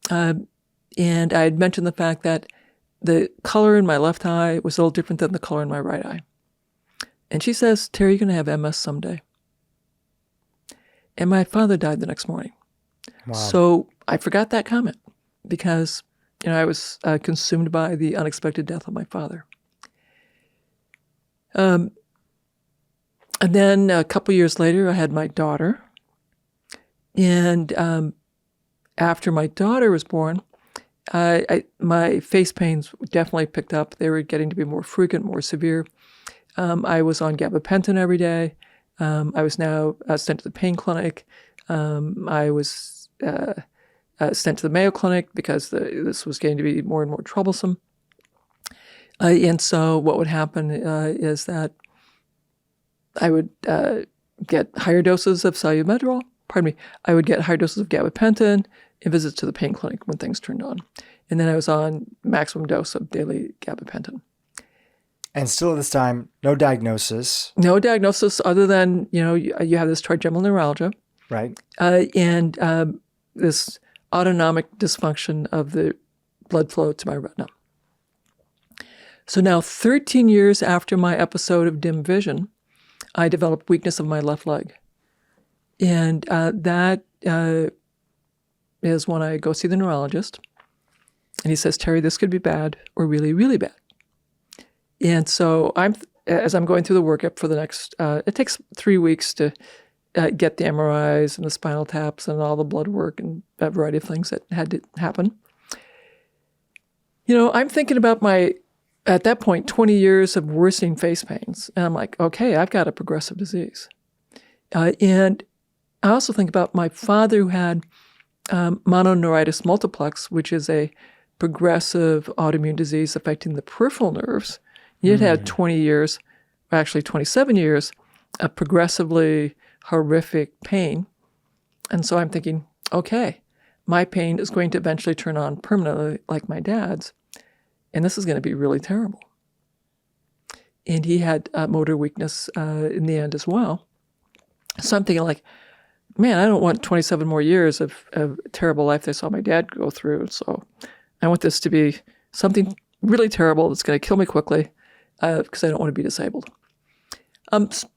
and I had mentioned the fact that the color in my left eye was a little different than the color in my right eye. And she says, "Terry, you're going to have MS someday." And my father died the next morning. Wow. So I forgot that comment because I was consumed by the unexpected death of my father. And then a couple years later, I had my daughter. And after my daughter was born, my face pains definitely picked up. They were getting to be more frequent, more severe. I was on gabapentin every day. I was now sent to the pain clinic. I was sent to the Mayo Clinic because this was getting to be more and more troublesome. And so what would happen is that I would get higher doses of salbutamol. I would get higher doses of gabapentin and visits to the pain clinic when things turned on. And then I was on maximum dose of daily gabapentin. And still at this time, no diagnosis. No diagnosis other than, you have this trigeminal neuralgia. Right. And this autonomic dysfunction of the blood flow to my retina. So now 13 years after my episode of dim vision, I developed weakness of my left leg. And that is when I go see the neurologist. And he says, Terry, this could be bad or really, really bad. And so as I'm going through the workup for the next, it takes 3 weeks to get the MRIs and the spinal taps and all the blood work and a variety of things that had to happen. I'm thinking about at that point, 20 years of worsening face pains. And I'm like, okay, I've got a progressive disease. And I also think about my father who had mononeuritis multiplex, which is a progressive autoimmune disease affecting the peripheral nerves. It had 20 years, actually 27 years, of progressively horrific pain. And so I'm thinking, okay, my pain is going to eventually turn on permanently like my dad's. And this is going to be really terrible. And he had motor weakness in the end as well. So I'm thinking like, man, I don't want 27 more years of terrible life that I saw my dad go through. So I want this to be something really terrible that's going to kill me quickly because I don't want to be disabled.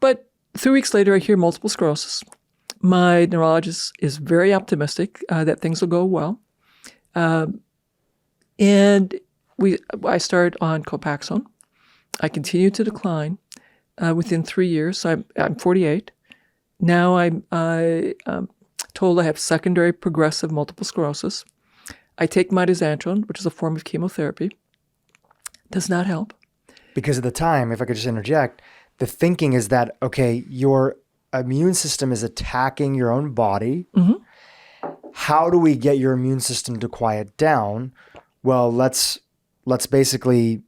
But 3 weeks later, I hear multiple sclerosis. My neurologist is very optimistic that things will go well. And I start on Copaxone. I continue to decline within 3 years. So I'm 48. Now I'm told I have secondary progressive multiple sclerosis. I take mitochondrial, which is a form of chemotherapy. Does not help. Because at the time, if I could just interject, the thinking is that, okay, your immune system is attacking your own body. Mm-hmm. How do we get your immune system to quiet down? Well, let's basically,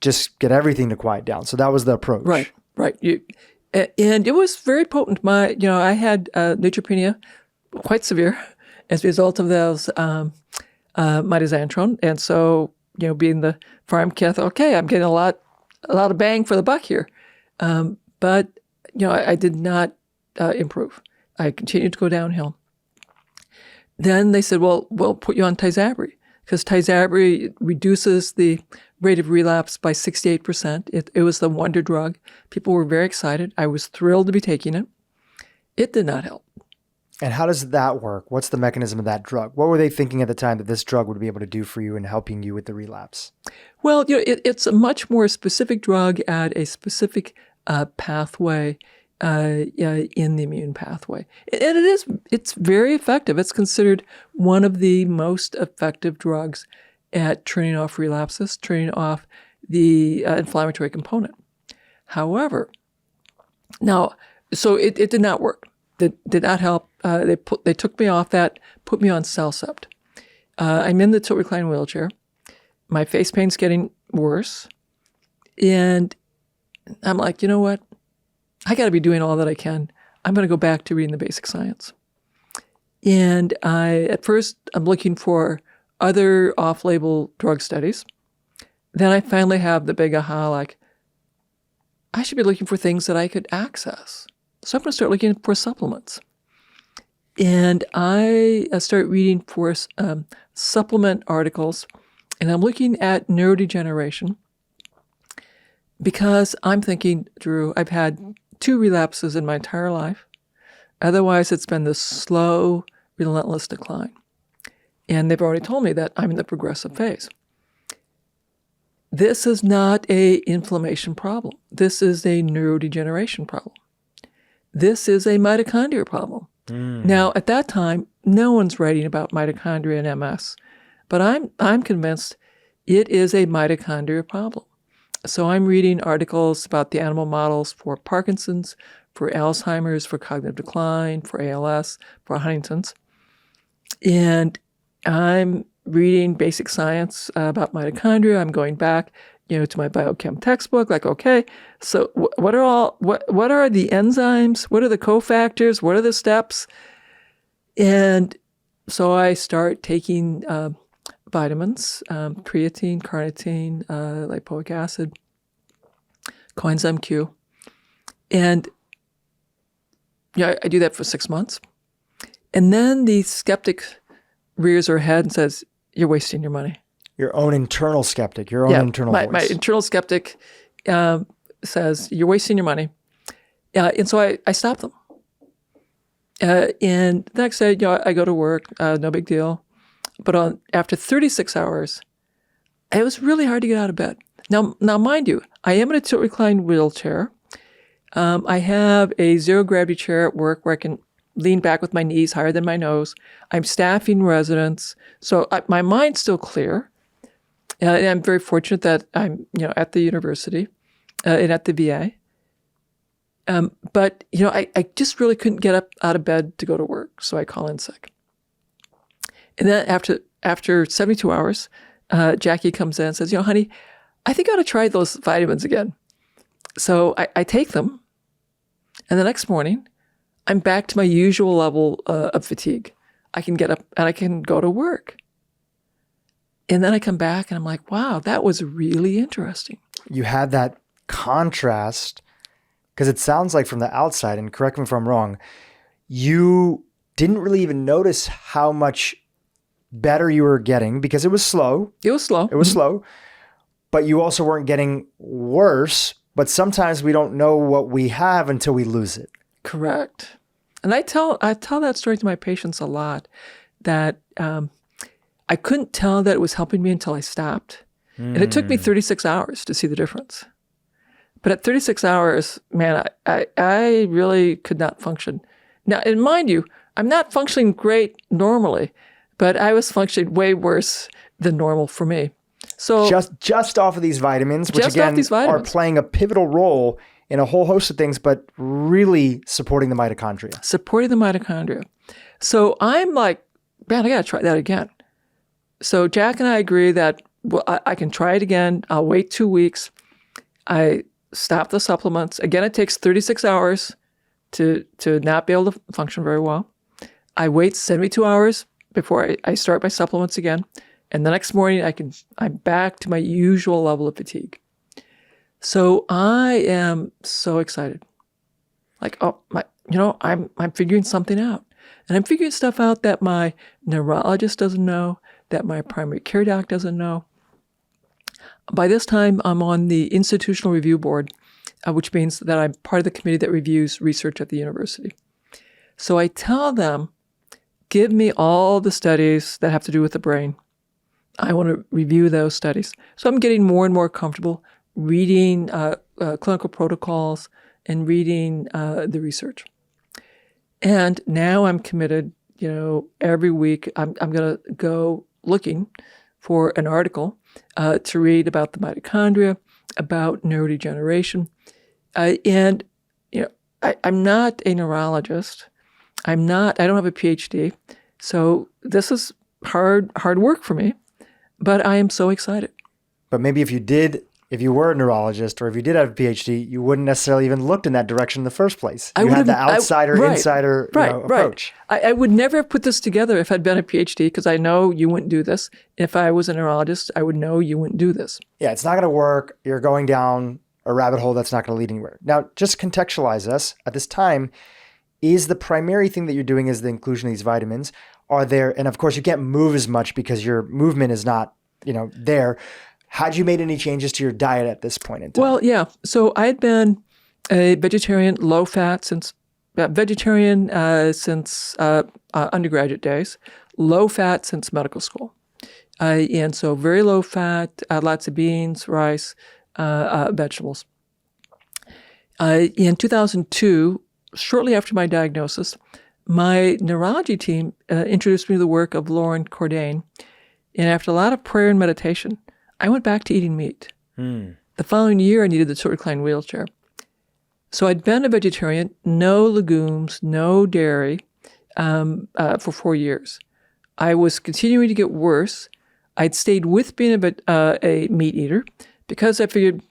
just get everything to quiet down. So that was the approach. Right. And it was very potent. I had neutropenia, quite severe, as a result of those mitochondrial. And so, being the farm kid, okay, I'm getting a lot of bang for the buck here. But I did not improve. I continued to go downhill. Then they said, well, we'll put you on Tysabri, because Tysabri reduces the rate of relapse by 68%. It was the wonder drug. People were very excited. I was thrilled to be taking it. It did not help. And how does that work? What's the mechanism of that drug? What were they thinking at the time that this drug would be able to do for you in helping you with the relapse? Well, it's a much more specific drug at a specific pathway in the immune pathway. And it's very effective. It's considered one of the most effective drugs at turning off relapses, turning off the inflammatory component. However, so it did not work. It did not help. They took me off that, put me on Cellcept. I'm in the tilt recline wheelchair. My face pain's getting worse. And I'm like, you know what? I got to be doing all that I can. I'm going to go back to reading the basic science. And at first, I'm looking for other off-label drug studies. Then I finally have the big aha, like, I should be looking for things that I could access. So I'm going to start looking for supplements. And I start reading for supplement articles, and I'm looking at neurodegeneration because I'm thinking, Dhru, I've had 2 relapses in my entire life. Otherwise, it's been this slow, relentless decline. And they've already told me that I'm in the progressive phase. This is not an inflammation problem. This is a neurodegeneration problem. This is a mitochondria problem. Now, at that time, no one's writing about mitochondria and MS, but I'm convinced it is a mitochondria problem. So I'm reading articles about the animal models for Parkinson's, for Alzheimer's, for cognitive decline, for ALS, for Huntington's. And I'm reading basic science about mitochondria. I'm going back, to my biochem textbook. Like, okay, so what are the enzymes? What are the cofactors? What are the steps? And so I start taking vitamins, creatine, carnitine, lipoic acid, coenzyme Q. And I do that for 6 months. And then the skeptic rears her head and says, you're wasting your money. Your own internal skeptic, your own internal voice. My internal skeptic says, you're wasting your money. And so I stop them. And the next day, I go to work, no big deal. But after 36 hours, it was really hard to get out of bed. Now, mind you, I am in a tilt-recline wheelchair. I have a zero-gravity chair at work where I can lean back with my knees higher than my nose. I'm staffing residents. So my mind's still clear. And I'm very fortunate that I'm, at the university and at the VA. But, I just really couldn't get up out of bed to go to work. So I call in sick. And then after 72 hours, Jackie comes in and says, honey, I think I ought to try those vitamins again. So I take them. And the next morning, I'm back to my usual level of fatigue. I can get up and I can go to work. And then I come back and I'm like, wow, that was really interesting. You had that contrast, because it sounds like from the outside, and correct me if I'm wrong, you didn't really even notice how much better you were getting because it was slow. It was slow. It was slow. But you also weren't getting worse. But sometimes we don't know what we have until we lose it. Correct. And I tell that story to my patients a lot, that I couldn't tell that it was helping me until I stopped. And it took me 36 hours to see the difference. But at 36 hours, man, I really could not function. Now, and mind you, I'm not functioning great normally, but I was functioning way worse than normal for me. So just off of these vitamins, which again are playing a pivotal role in a whole host of things, but really supporting the mitochondria. Supporting the mitochondria. So I'm like, man, I got to try that again. So Jack and I agree that I can try it again. I'll wait 2 weeks. I stop the supplements. Again, it takes 36 hours to not be able to function very well. I wait 72 hours before I start my supplements again. And the next morning, I'm back to my usual level of fatigue. So I am so excited. Like, I'm figuring something out. And I'm figuring stuff out that my neurologist doesn't know, that my primary care doc doesn't know. By this time, I'm on the institutional review board, which means that I'm part of the committee that reviews research at the university. So I tell them, give me all the studies that have to do with the brain. I want to review those studies. So I'm getting more and more comfortable reading clinical protocols and reading the research. And now I'm committed, every week I'm going to go looking for an article to read about the mitochondria, about neurodegeneration. And I'm not a neurologist. I don't have a PhD. So this is hard work for me. But I am so excited. But maybe if you were a neurologist or if you did have a PhD, you wouldn't necessarily even looked in that direction in the first place. You had the outsider-insider approach. I would never have put this together if I'd been a PhD, because I know you wouldn't do this. If I was a neurologist, I would know you wouldn't do this. Yeah, it's not going to work. You're going down a rabbit hole that's not going to lead anywhere. Now, just contextualize us. At this time, is the primary thing that you're doing is the inclusion of these vitamins? Are there, and of course you can't move as much because your movement is not, there. Had you made any changes to your diet at this point in time? Well, yeah. So I had been a vegetarian, low-fat since undergraduate days, low-fat since medical school. And so very low-fat, lots of beans, rice, vegetables. In 2002, shortly after my diagnosis, my neurology team introduced me to the work of Lauren Cordain. And after a lot of prayer and meditation, I went back to eating meat. The following year, I needed the tilt-recline wheelchair. So I'd been a vegetarian, no legumes, no dairy, for 4 years. I was continuing to get worse. I'd stayed with being a meat eater because I figured,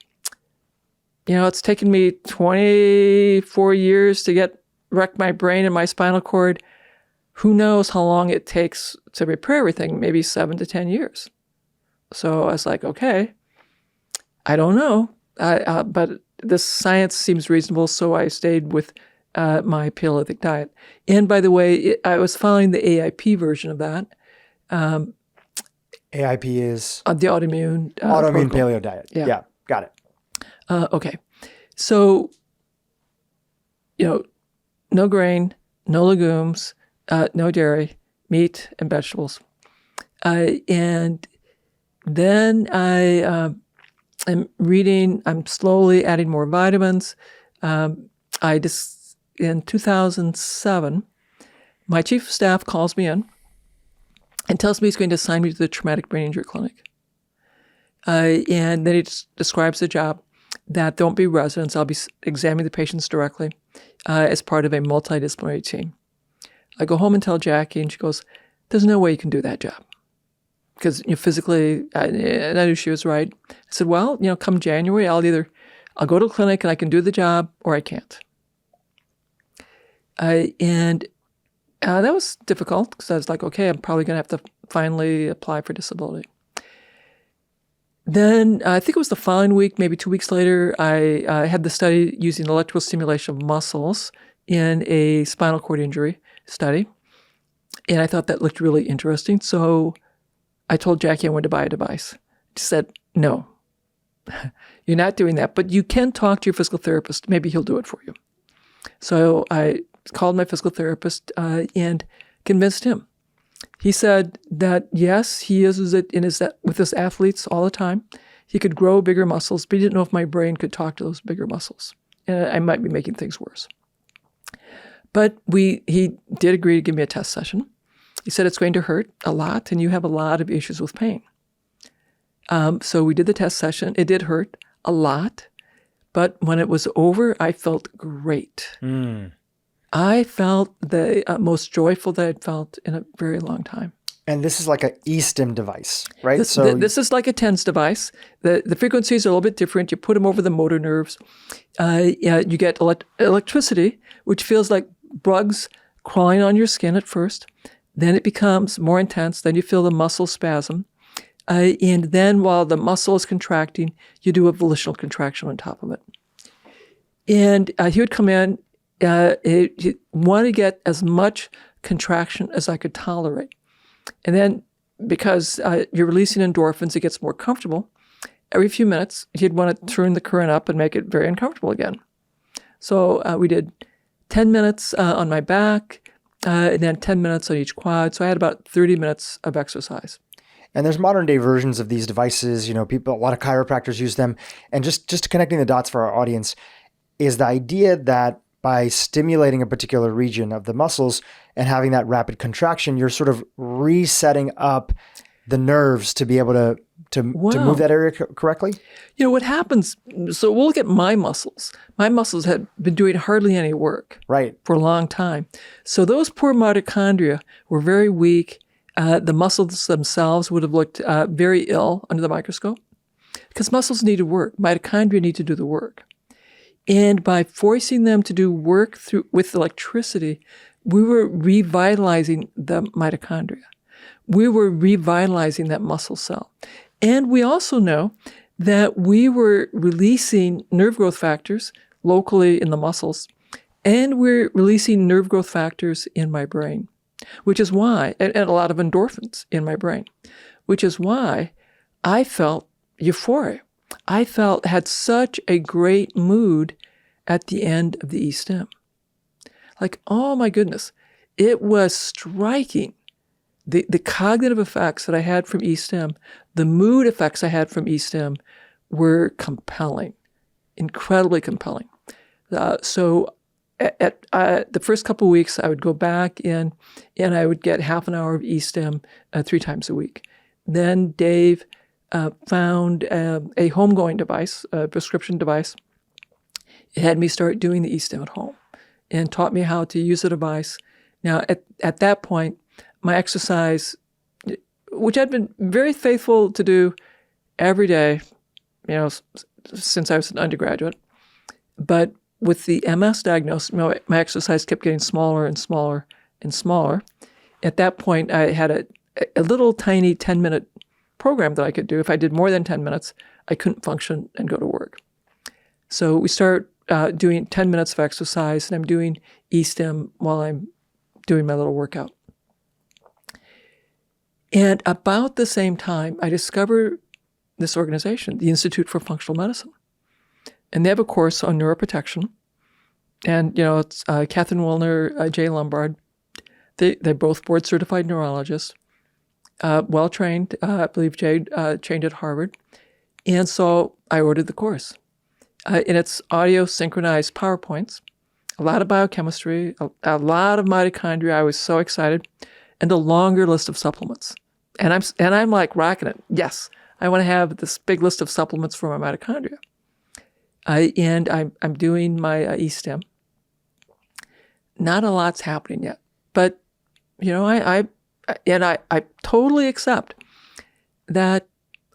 it's taken me 24 years to wreck my brain and my spinal cord. Who knows how long it takes to repair everything? Maybe 7 to 10 years. So I was like, okay, I don't know, but this science seems reasonable. So I stayed with my Paleolithic diet. And by the way, I was following the AIP version of that. AIP is the autoimmune autoimmune protocol. paleo diet. Yeah, got it. Okay. So, no grain, no legumes, no dairy, meat and vegetables. And then I am reading, I'm slowly adding more vitamins. In 2007, my chief of staff calls me in and tells me he's going to assign me to the traumatic brain injury clinic. And then he describes the job, that there won't be residents. I'll be examining the patients directly as part of a multidisciplinary team. I go home and tell Jackie, and she goes, "There's no way you can do that job." Because physically, and I knew she was right. I said, "Well, come January, I'll go to a clinic and I can do the job, or I can't." And that was difficult because I was like, "Okay, I'm probably going to have to finally apply for disability." Then I think it was the following week, maybe 2 weeks later, I had the study using electrical stimulation of muscles in a spinal cord injury study. And I thought that looked really interesting. So I told Jackie I wanted to buy a device. She said, "No, you're not doing that, but you can talk to your physical therapist. Maybe he'll do it for you." So I called my physical therapist and convinced him. He said that, yes, he uses it with his athletes all the time. He could grow bigger muscles, but he didn't know if my brain could talk to those bigger muscles. And I might be making things worse. But he did agree to give me a test session. He said it's going to hurt a lot, and you have a lot of issues with pain. So we did the test session. It did hurt a lot, but when it was over, I felt great. I felt the most joyful that I'd felt in a very long time. And this is like an eStim device, right? This is like a TENS device. The frequencies are a little bit different. You put them over the motor nerves. You get electricity, which feels like bugs crawling on your skin at first. Then it becomes more intense. Then you feel the muscle spasm. And then while the muscle is contracting, you do a volitional contraction on top of it. And he would come in. He wanted to get as much contraction as I could tolerate. And then because you're releasing endorphins, it gets more comfortable. Every few minutes, he'd want to turn the current up and make it very uncomfortable again. So we did 10 minutes on my back, and then 10 minutes on each quad. So I had about 30 minutes of exercise. And there's modern day versions of these devices. A lot of chiropractors use them. And just connecting the dots for our audience is the idea that by stimulating a particular region of the muscles and having that rapid contraction, you're sort of resetting up the nerves to be able to move that area correctly? What happens, so we'll look at my muscles. My muscles had been doing hardly any work for a long time. So those poor mitochondria were very weak. The muscles themselves would have looked very ill under the microscope because muscles need to work. Mitochondria need to do the work. And by forcing them to do work with electricity, we were revitalizing the mitochondria. We were revitalizing that muscle cell. And we also know that we were releasing nerve growth factors locally in the muscles, and we're releasing nerve growth factors in my brain, which is why, and a lot of endorphins in my brain, which is why I felt euphoria. I had such a great mood at the end of the eStim. Like, oh my goodness, it was striking. The cognitive effects that I had from eStim, the mood effects I had from eStim were compelling, incredibly compelling. So at the first couple of weeks, I would go back in and I would get half an hour of eStim 3 times a week. Then Dave found a homegoing device, a prescription device. It had me start doing the eStim at home and taught me how to use the device. Now, at that point, my exercise, which I'd been very faithful to do every day, since I was an undergraduate, but with the MS diagnosis, my exercise kept getting smaller and smaller and smaller. At that point, I had a little tiny 10-minute program that I could do. If I did more than 10 minutes, I couldn't function and go to work. So we start doing 10 minutes of exercise, and I'm doing eStim while I'm doing my little workout. And about the same time, I discovered this organization, the Institute for Functional Medicine. And they have a course on neuroprotection. And, it's Catherine Wilner, Jay Lombard. They're both board-certified neurologists, well-trained. I believe Jay trained at Harvard. And so I ordered the course. And it's audio-synchronized PowerPoints, a lot of biochemistry, a lot of mitochondria. I was so excited. And a longer list of supplements. And I'm like rocking it. Yes, I want to have this big list of supplements for my mitochondria. And I'm doing my E-stim. Not a lot's happening yet, but I totally accept that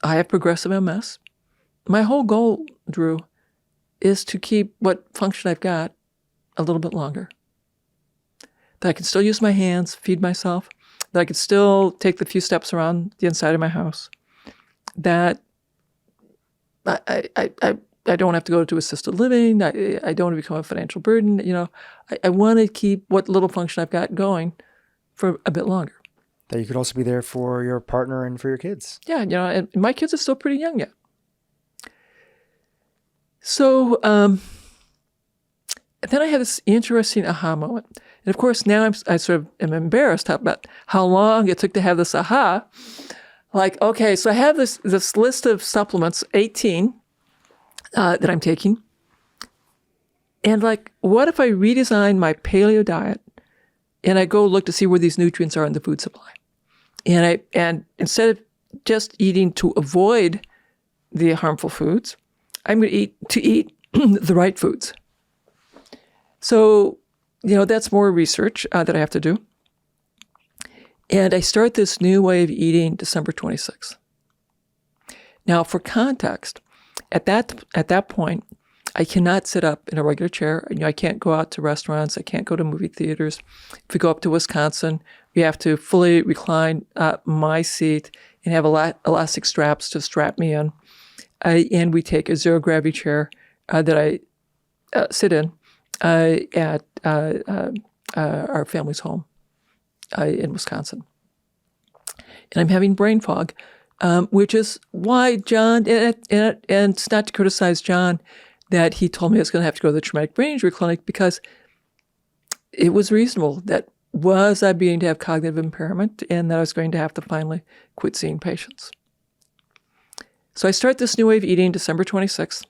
I have progressive MS. My whole goal, Dhru, is to keep what function I've got a little bit longer. That I can still use my hands, feed myself, that I could still take the few steps around the inside of my house, that I don't have to go to assisted living. I don't want to become a financial burden. I want to keep what little function I've got going for a bit longer. That you could also be there for your partner and for your kids. Yeah, and my kids are still pretty young yet. So then I had this interesting aha moment. And of course, now I sort of am embarrassed about how long it took to have this aha. Like, okay, so I have this list of supplements, 18, that I'm taking. And like, what if I redesign my paleo diet and I go look to see where these nutrients are in the food supply? And instead of just eating to avoid the harmful foods, I'm going to eat the right foods. So, that's more research that I have to do. And I start this new way of eating December 26th. Now, for context, at that point, I cannot sit up in a regular chair. I can't go out to restaurants. I can't go to movie theaters. If we go up to Wisconsin, we have to fully recline my seat and have elastic straps to strap me in. And we take a zero gravity chair that I sit in at our family's home in Wisconsin. And I'm having brain fog, which is why John, and it's not to criticize John, that he told me I was going to have to go to the traumatic brain injury clinic, because it was reasonable that was I beginning to have cognitive impairment and that I was going to have to finally quit seeing patients. So I start this new way of eating December 26th.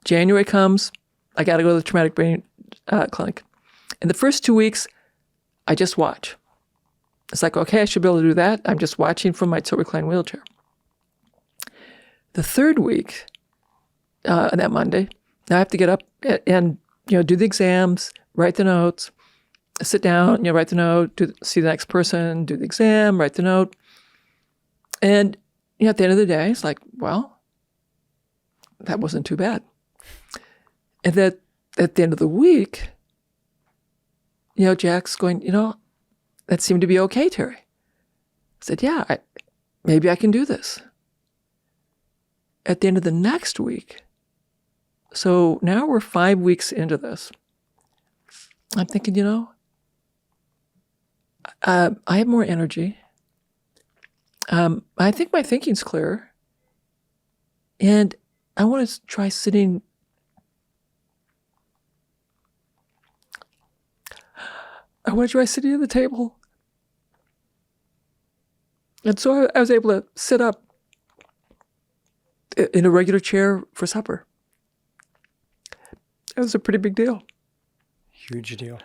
January comes, I got to go to the traumatic brain clinic. And the first 2 weeks, I just watch. It's like, okay, I should be able to do that. I'm just watching from my tilt recline wheelchair. The third week, that Monday, I have to get up and do the exams, write the notes, sit down, write the note, see the next person, do the exam, write the note. And at the end of the day, it's like, well, that wasn't too bad. And that at the end of the week, Jack's going, that seemed to be okay, Terry. I said, yeah, maybe I can do this. At the end of the next week, so now we're 5 weeks into this, I'm thinking, I have more energy. I think my thinking's clearer. And I want to try sitting. I want to try sitting at the table. And so I was able to sit up in a regular chair for supper. It was a pretty big deal. Huge deal.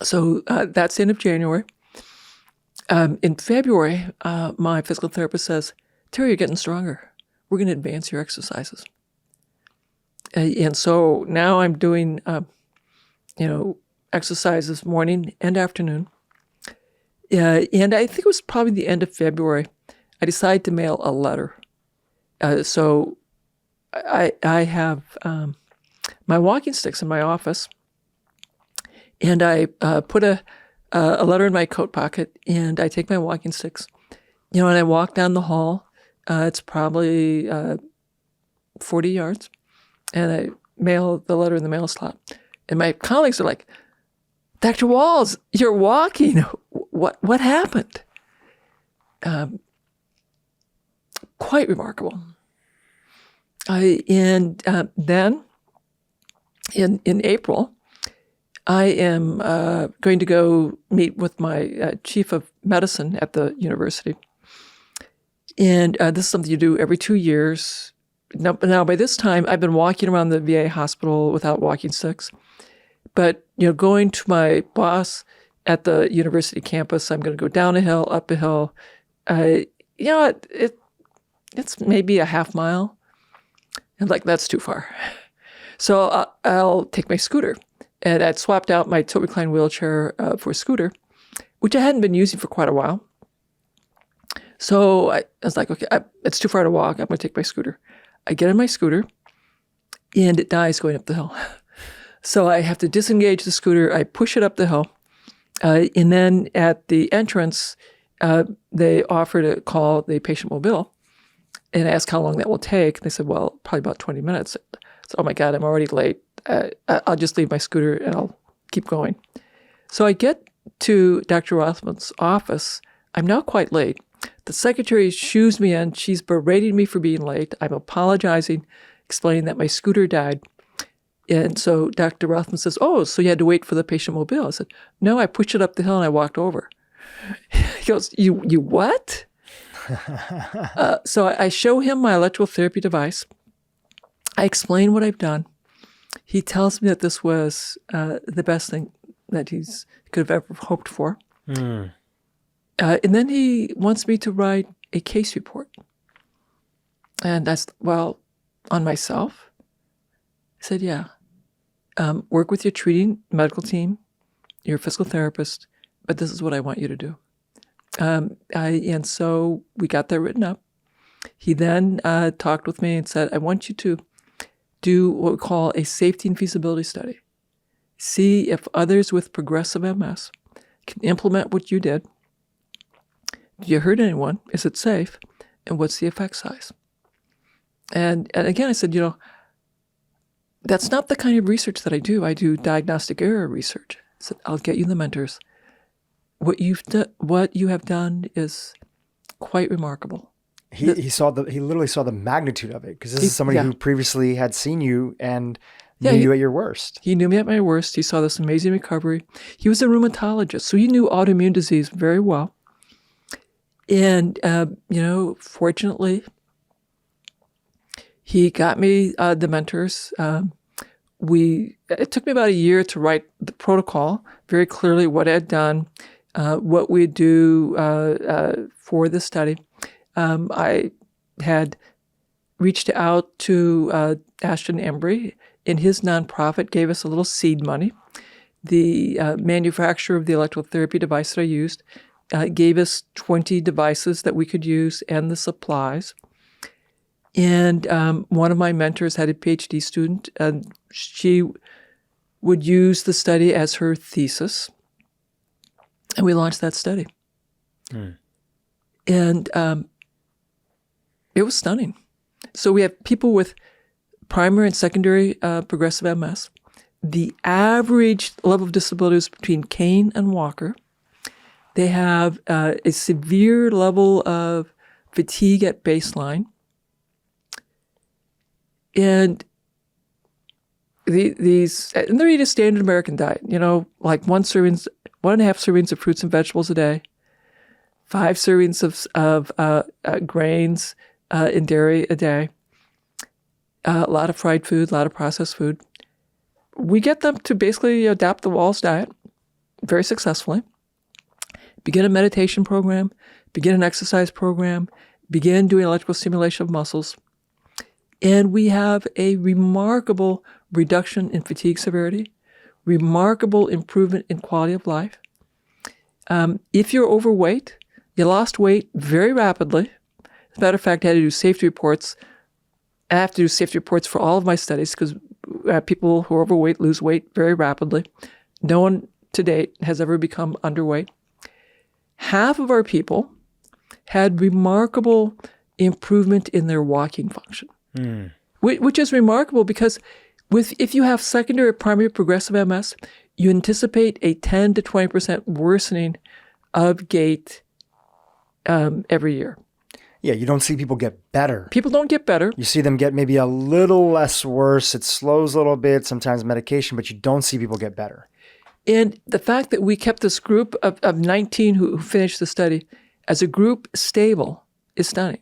So that's the end of January. In February, my physical therapist says, Terry, you're getting stronger. We're going to advance your exercises. And so now I'm doing, exercises morning and afternoon. And I think it was probably the end of February, I decided to mail a letter. So I have my walking sticks in my office, and I put a letter in my coat pocket, and I take my walking sticks, and I walk down the hall. It's probably 40 yards, and I mail the letter in the mail slot. And my colleagues are like, Dr. Wahls, you're walking. What happened? Quite remarkable. And then in April, I am going to go meet with my chief of medicine at the university. And this is something you do every 2 years. Now, by this time, I've been walking around the VA hospital without walking sticks. But, going to my boss at the university campus, I'm going to go down a hill, up a hill. It's maybe a half mile. And that's too far. So I'll take my scooter. And I'd swapped out my tilt recline wheelchair for a scooter, which I hadn't been using for quite a while. So I was like, okay, it's too far to walk. I'm going to take my scooter. I get in my scooter, and it dies going up the hill. So I have to disengage the scooter. I push it up the hill. And then at the entrance, they offer to call the patient mobile and ask how long that will take. They said, well, probably about 20 minutes. I said, oh my God, I'm already late. I'll just leave my scooter and I'll keep going. So I get to Dr. Rothman's office. I'm now quite late. The secretary shoos me in. She's berating me for being late. I'm apologizing, explaining that my scooter died. And so Dr. Rothman says, oh, so you had to wait for the patient mobile. I said, no, I pushed it up the hill and I walked over. He goes, you what? So I show him my electrical therapy device. I explain what I've done. He tells me that this was the best thing that he could have ever hoped for. Mm. And then he wants me to write a case report. And that's, on myself. I said, yeah. Work with your treating medical team, your physical therapist, but this is what I want you to do. And so we got that written up. He then talked with me and said, I want you to do what we call a safety and feasibility study. See if others with progressive MS can implement what you did. Do you hurt anyone? Is it safe? And what's the effect size? And again, I said, that's not the kind of research that I do. I do diagnostic error research. I said, I'll get you the mentors. What you have done is quite remarkable. He literally saw the magnitude of it, because this is somebody who previously had seen you and knew you at your worst. He knew me at my worst. He saw this amazing recovery. He was a rheumatologist, so he knew autoimmune disease very well. And, fortunately, he got me the mentors. It took me about a year to write the protocol, very clearly what I had done, what we'd do for the study. I had reached out to Ashton Embry, and his nonprofit gave us a little seed money. The manufacturer of the electrical therapy device that I used gave us 20 devices that we could use and the supplies. And one of my mentors had a PhD student, and she would use the study as her thesis. And we launched that study. And it was stunning. So we have people with primary and secondary progressive MS. The average level of disability is between cane and walker. They have a severe level of fatigue at baseline. And they're eating a standard American diet, like 1.5 servings of fruits and vegetables a day, 5 servings of grains and dairy a day, a lot of fried food, a lot of processed food. We get them to basically adopt the Wahls diet very successfully. Begin a meditation program, begin an exercise program, begin doing electrical stimulation of muscles. And we have a remarkable reduction in fatigue severity, remarkable improvement in quality of life. If you're overweight, you lost weight very rapidly. As a matter of fact, I had to do safety reports. I have to do safety reports for all of my studies because people who are overweight lose weight very rapidly. No one to date has ever become underweight. Half of our people had remarkable improvement in their walking function, which is remarkable because if you have secondary or primary progressive MS, you anticipate a 10 to 20% worsening of gait every year. Yeah, you don't see people get better. People don't get better. You see them get maybe a little less worse. It slows a little bit, sometimes medication, but you don't see people get better. And the fact that we kept this group of 19 who finished the study as a group stable is stunning.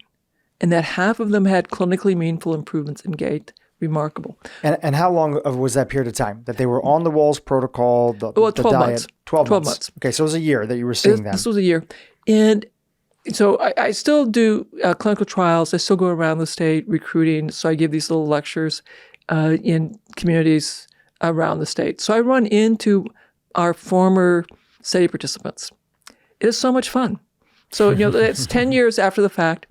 And that half of them had clinically meaningful improvements in gait, remarkable. And how long was that period of time that they were on the Wahls protocol, the 12 diet? months. 12 months. Okay, so it was a year that you were seeing them. This was a year. And so I still do clinical trials. I still go around the state recruiting. So I give these little lectures in communities around the state. So I run into our former study participants. It is so much fun. So, it's 10 years after the fact.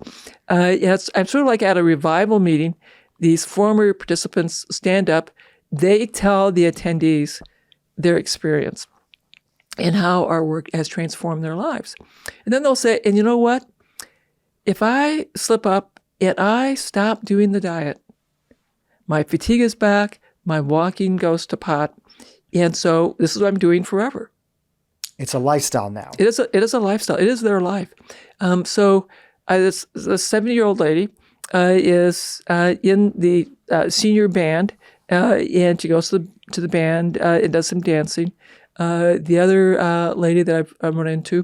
I'm sort of like at a revival meeting. These former participants stand up. They tell the attendees their experience and how our work has transformed their lives. And then they'll say, and you know what? If I slip up and I stop doing the diet, my fatigue is back, my walking goes to pot, and so this is what I'm doing forever. It's a lifestyle now. It is a lifestyle. It is their life. So this 70-year-old lady is in the senior band, and she goes to the band and does some dancing. The other lady that I've run into,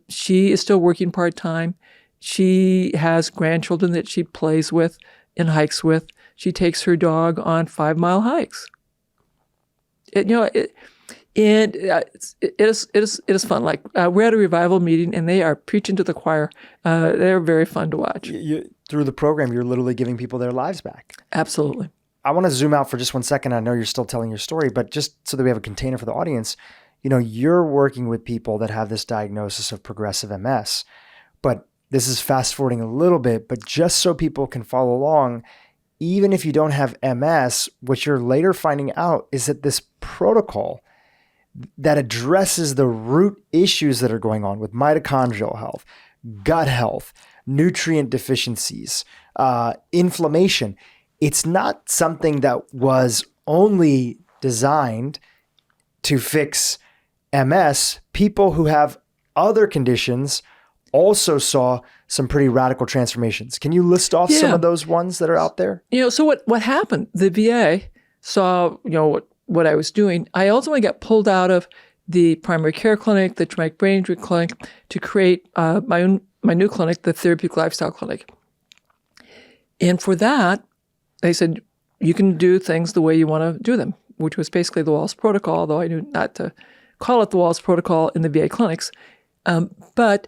she is still working part-time. She has grandchildren that she plays with and hikes with. She takes her dog on 5-mile hikes. It is fun. Like we're at a revival meeting and they are preaching to the choir. They're very fun to watch. Through the program, you're literally giving people their lives back. Absolutely. I want to zoom out for just 1 second. I know you're still telling your story, but just so that we have a container for the audience, you're working with people that have this diagnosis of progressive MS, but this is fast forwarding a little bit, but just so people can follow along, even if you don't have MS, what you're later finding out is that this protocol that addresses the root issues that are going on with mitochondrial health, gut health, nutrient deficiencies, inflammation. It's not something that was only designed to fix MS. People who have other conditions also saw some pretty radical transformations. Can you list off some of those ones that are out there? So what happened? The VA saw, what I was doing. I ultimately got pulled out of the primary care clinic, the traumatic brain injury clinic, to create my new clinic, the therapeutic lifestyle clinic. And for that, they said, you can do things the way you want to do them, which was basically the Wahls protocol, although I knew not to call it the Wahls protocol in the VA clinics. But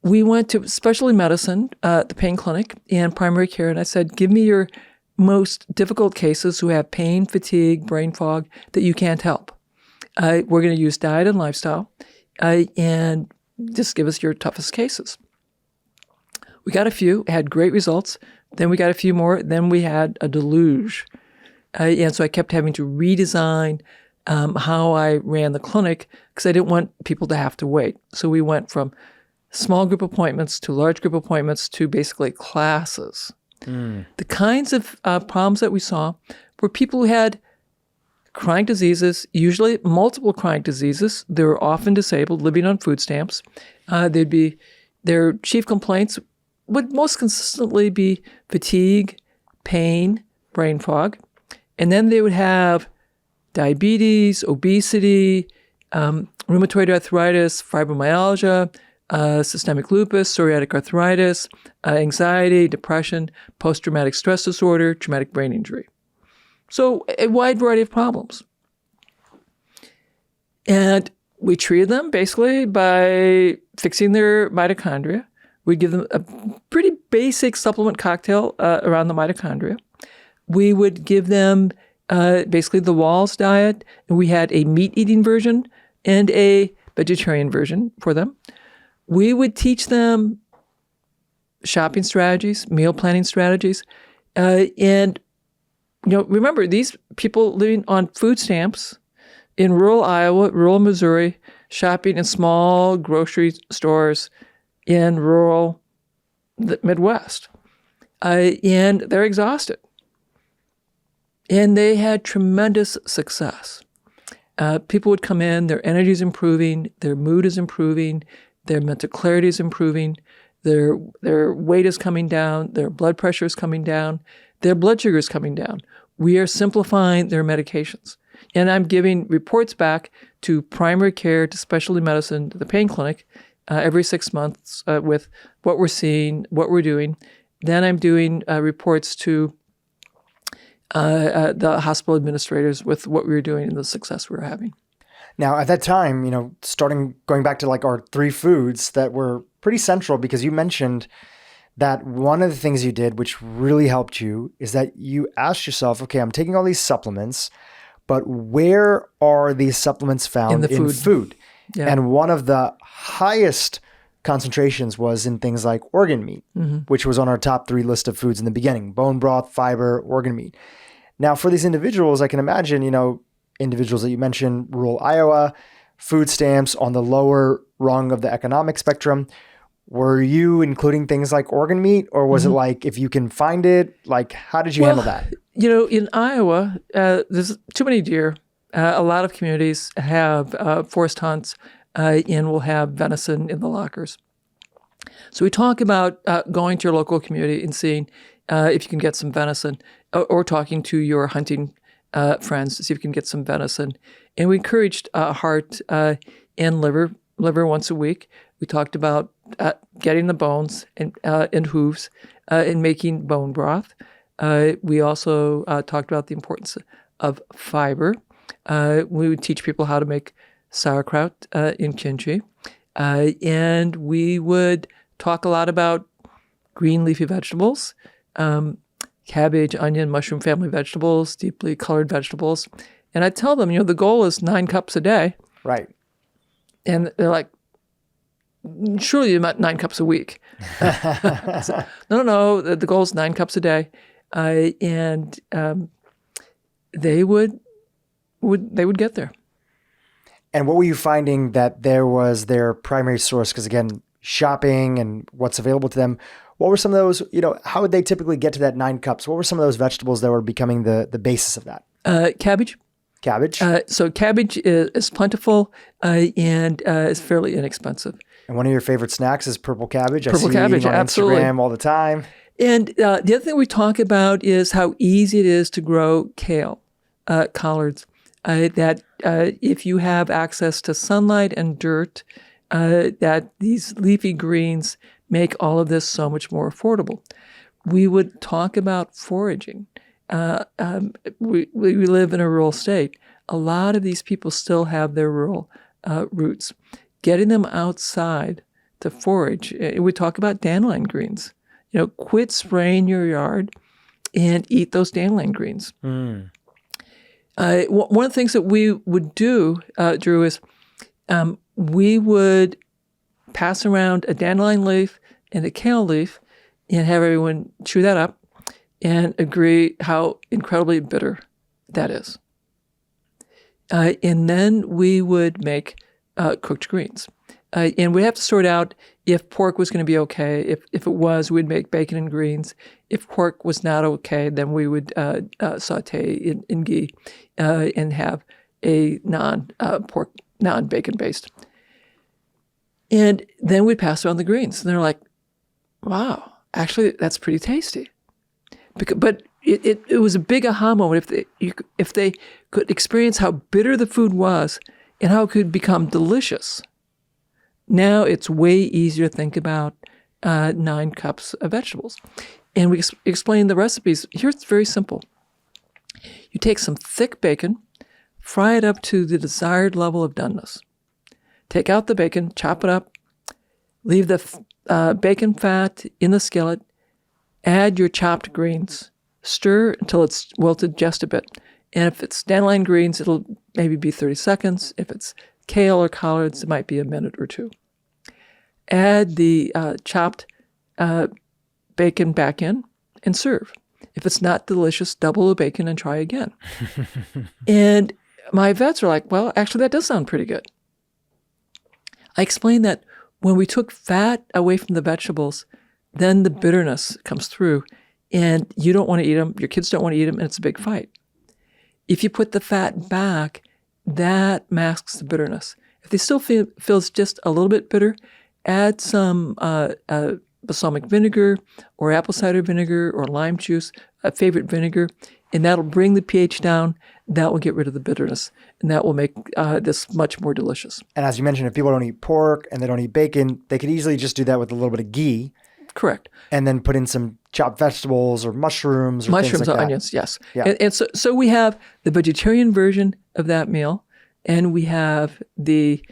we went to specialty medicine, the pain clinic, and primary care, and I said, give me your most difficult cases who have pain, fatigue, brain fog that you can't help. We're going to use diet and lifestyle, and just give us your toughest cases. We got a few, had great results. Then we got a few more. Then we had a deluge. And so I kept having to redesign how I ran the clinic because I didn't want people to have to wait. So we went from small group appointments to large group appointments to basically classes. The kinds of problems that we saw were people who had chronic diseases, usually multiple chronic diseases. They were often disabled, living on food stamps. Their chief complaints would most consistently be fatigue, pain, brain fog. And then they would have diabetes, obesity, rheumatoid arthritis, fibromyalgia, systemic lupus, psoriatic arthritis, anxiety, depression, post-traumatic stress disorder, traumatic brain injury. So a wide variety of problems. And we treated them basically by fixing their mitochondria. We give them a pretty basic supplement cocktail around the mitochondria. We would give them basically the Wahls diet, and we had a meat-eating version and a vegetarian version for them. We would teach them shopping strategies, meal planning strategies, and remember, these people living on food stamps in rural Iowa, rural Missouri, shopping in small grocery stores in rural Midwest, and they're exhausted. And they had tremendous success. People would come in, their energy is improving, their mood is improving, their mental clarity is improving, their weight is coming down, their blood pressure is coming down, their blood sugar is coming down. We are simplifying their medications. And I'm giving reports back to primary care, to specialty medicine, to the pain clinic every 6 months with what we're seeing, what we're doing. Then I'm doing reports to the hospital administrators with what we were doing and the success we were having. Now, at that time, going back to like our 3 foods that were pretty central, because you mentioned that one of the things you did, which really helped you, is that you asked yourself, okay, I'm taking all these supplements, but where are these supplements found in food? Yeah. And one of the highest concentrations was in things like organ meat, which was on our top 3 list of foods in the beginning: bone broth, fiber, organ meat. Now, for these individuals, I can imagine, individuals that you mentioned, rural Iowa, food stamps on the lower rung of the economic spectrum. Were you including things like organ meat, or was it like, if you can find it, like, how did you handle that? In Iowa, there's too many deer. A lot of communities have forest hunts and will have venison in the lockers. So we talk about going to your local community and seeing if you can get some venison, or talking to your hunting friends to see if you can get some venison. And we encouraged heart and liver once a week. We talked about getting the bones and hooves and making bone broth. We also talked about the importance of fiber. We would teach people how to make sauerkraut in kimchi. And we would talk a lot about green leafy vegetables, cabbage, onion, mushroom family vegetables, deeply colored vegetables. And I tell them, the goal is 9 cups a day. Right. And they're like, surely you're not 9 cups a week. So, no, the goal is 9 cups a day. And they would get there. And what were you finding that there was their primary source? Because again, shopping and what's available to them. What were some of those, how would they typically get to that 9 cups? What were some of those vegetables that were becoming the basis of that? Cabbage. Cabbage? So cabbage is plentiful and is fairly inexpensive. And one of your favorite snacks is purple cabbage. Purple I see cabbage, you on absolutely. Instagram all the time. And the other thing we talk about is how easy it is to grow kale, collards. That if you have access to sunlight and dirt, that these leafy greens make all of this so much more affordable. We would talk about foraging. We live in a rural state. A lot of these people still have their rural roots. Getting them outside to forage. We talk about dandelion greens. Quit spraying your yard and eat those dandelion greens. One of the things that we would do, Dhru, is we would pass around a dandelion leaf and a kale leaf and have everyone chew that up and agree how incredibly bitter that is. And then we would make cooked greens. And we'd have to sort out if pork was going to be okay. If it was, we'd make bacon and greens. If pork was not okay, then we would saute in ghee and have a non-pork, non-bacon based. And then we'd pass around the greens. And they're like, wow, actually, that's pretty tasty. But it was a big aha moment if they could experience how bitter the food was and how it could become delicious. Now it's way easier to think about 9 cups of vegetables. And we explain the recipes. Here it's very simple. You take some thick bacon, fry it up to the desired level of doneness. Take out the bacon, chop it up, leave the bacon fat in the skillet, add your chopped greens, stir until it's wilted just a bit. And if it's dandelion greens, it'll maybe be 30 seconds. If it's kale or collards, it might be a minute or 2. Add the chopped bacon back in and serve. If it's not delicious, double the bacon and try again. And my vets are like, well, actually, that does sound pretty good. I explained that when we took fat away from the vegetables, then the bitterness comes through, and you don't want to eat them, your kids don't want to eat them, and it's a big fight. If you put the fat back, that masks the bitterness. If they still feels just a little bit bitter, add some balsamic vinegar or apple cider vinegar or lime juice, a favorite vinegar, and that'll bring the pH down. That will get rid of the bitterness, and that will make this much more delicious. And as you mentioned, if people don't eat pork and they don't eat bacon, they could easily just do that with a little bit of ghee. Correct. And then put in some chopped vegetables or mushrooms or things like or that. Onions, yes. Yeah. And so we have the vegetarian version of that meal, and we have the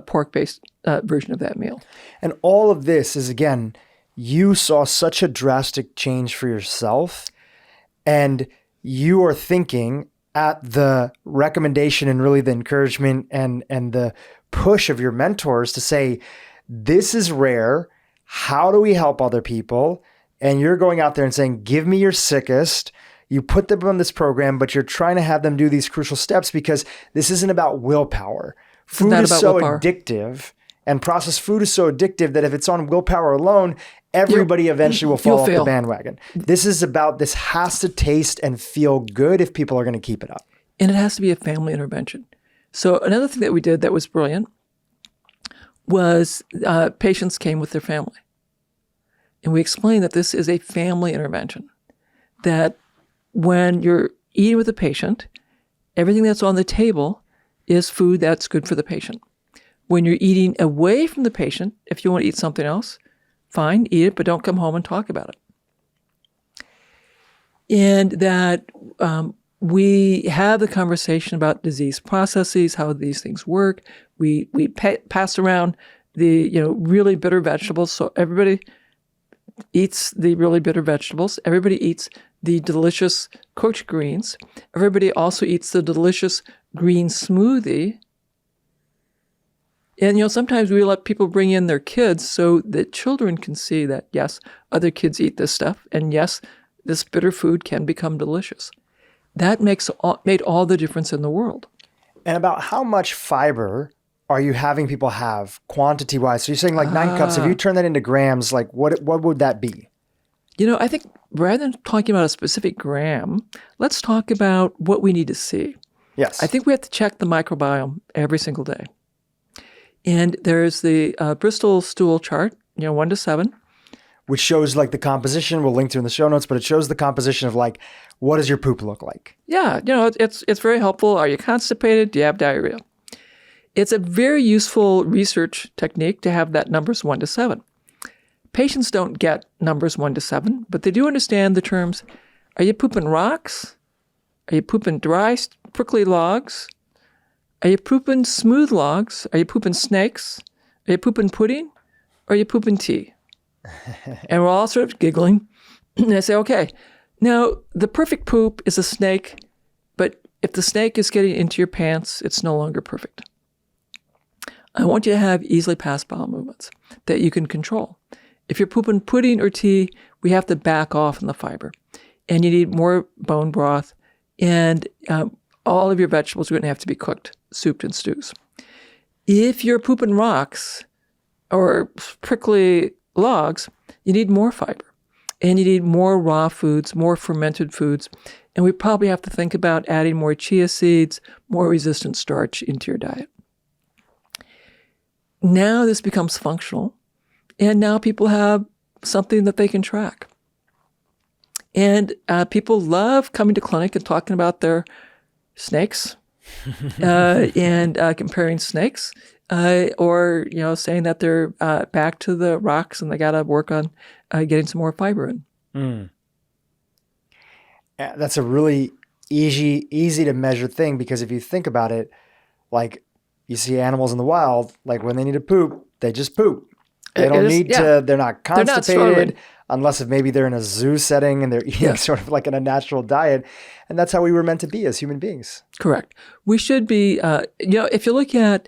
pork-based version of that meal. And all of this is, again, you saw such a drastic change for yourself, and you are thinking at the recommendation and really the encouragement and the push of your mentors to say, this is rare. How do we help other people? And you're going out there and saying, give me your sickest. You put them on this program, but you're trying to have them do these crucial steps because this isn't about willpower. Food is so addictive, and processed food is so addictive that if it's on willpower alone, everybody eventually will fall off the bandwagon. This is about, this has to taste and feel good if people are going to keep it up. And it has to be a family intervention. So another thing that we did that was brilliant was patients came with their family. And we explained that this is a family intervention, that when you're eating with a patient, everything that's on the table is food that's good for the patient. When you're eating away from the patient, if you want to eat something else, fine, eat it, but don't come home and talk about it. And that we have the conversation about disease processes, how these things work. We pass around the really bitter vegetables, so everybody eats the really bitter vegetables. Everybody eats the delicious cooked greens. Everybody also eats the delicious green smoothie. And, sometimes we let people bring in their kids so that children can see that, yes, other kids eat this stuff. And yes, this bitter food can become delicious. That made all the difference in the world. And about how much fiber are you having people have quantity-wise? So you're saying like 9 cups. If you turn that into grams, like what would that be? I think rather than talking about a specific gram, let's talk about what we need to see. Yes. I think we have to check the microbiome every single day. And there's the Bristol stool chart, 1 to 7. Which shows like the composition. We'll link to in the show notes, but it shows the composition of like, what does your poop look like? Yeah, it's very helpful. Are you constipated? Do you have diarrhea? It's a very useful research technique to have that numbers 1 to 7. Patients don't get numbers 1 to 7, but they do understand the terms. Are you pooping rocks? Are you pooping dry, prickly logs? Are you pooping smooth logs? Are you pooping snakes? Are you pooping pudding? Or are you pooping tea? And we're all sort of giggling. And I say, okay, now the perfect poop is a snake, but if the snake is getting into your pants, it's no longer perfect. I want you to have easily passed bowel movements that you can control. If you're pooping pudding or tea, we have to back off on the fiber. And you need more bone broth. And all of your vegetables are going to have to be cooked, souped in stews. If you're pooping rocks or prickly logs, you need more fiber. And you need more raw foods, more fermented foods. And we probably have to think about adding more chia seeds, more resistant starch into your diet. Now this becomes functional, and now people have something that they can track. And people love coming to clinic and talking about their snakes and comparing snakes, or saying that they're back to the rocks and they got to work on getting some more fiber in. Mm. That's a really easy to measure thing, because if you think about it, like you see animals in the wild, like when they need to poop, they just poop. They don't need to, they're not constipated unless if maybe they're in a zoo setting and they're eating sort of like in a natural diet. And that's how we were meant to be as human beings. Correct. We should be, if you look at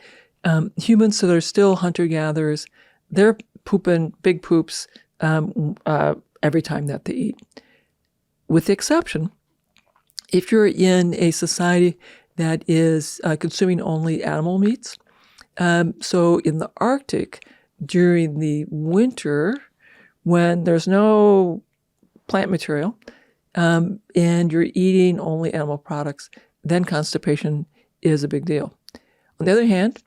humans that are still hunter-gatherers, they're pooping big poops every time that they eat. With the exception, if you're in a society that is consuming only animal meats, so in the Arctic, during the winter, when there's no plant material, and you're eating only animal products, then constipation is a big deal. On the other hand,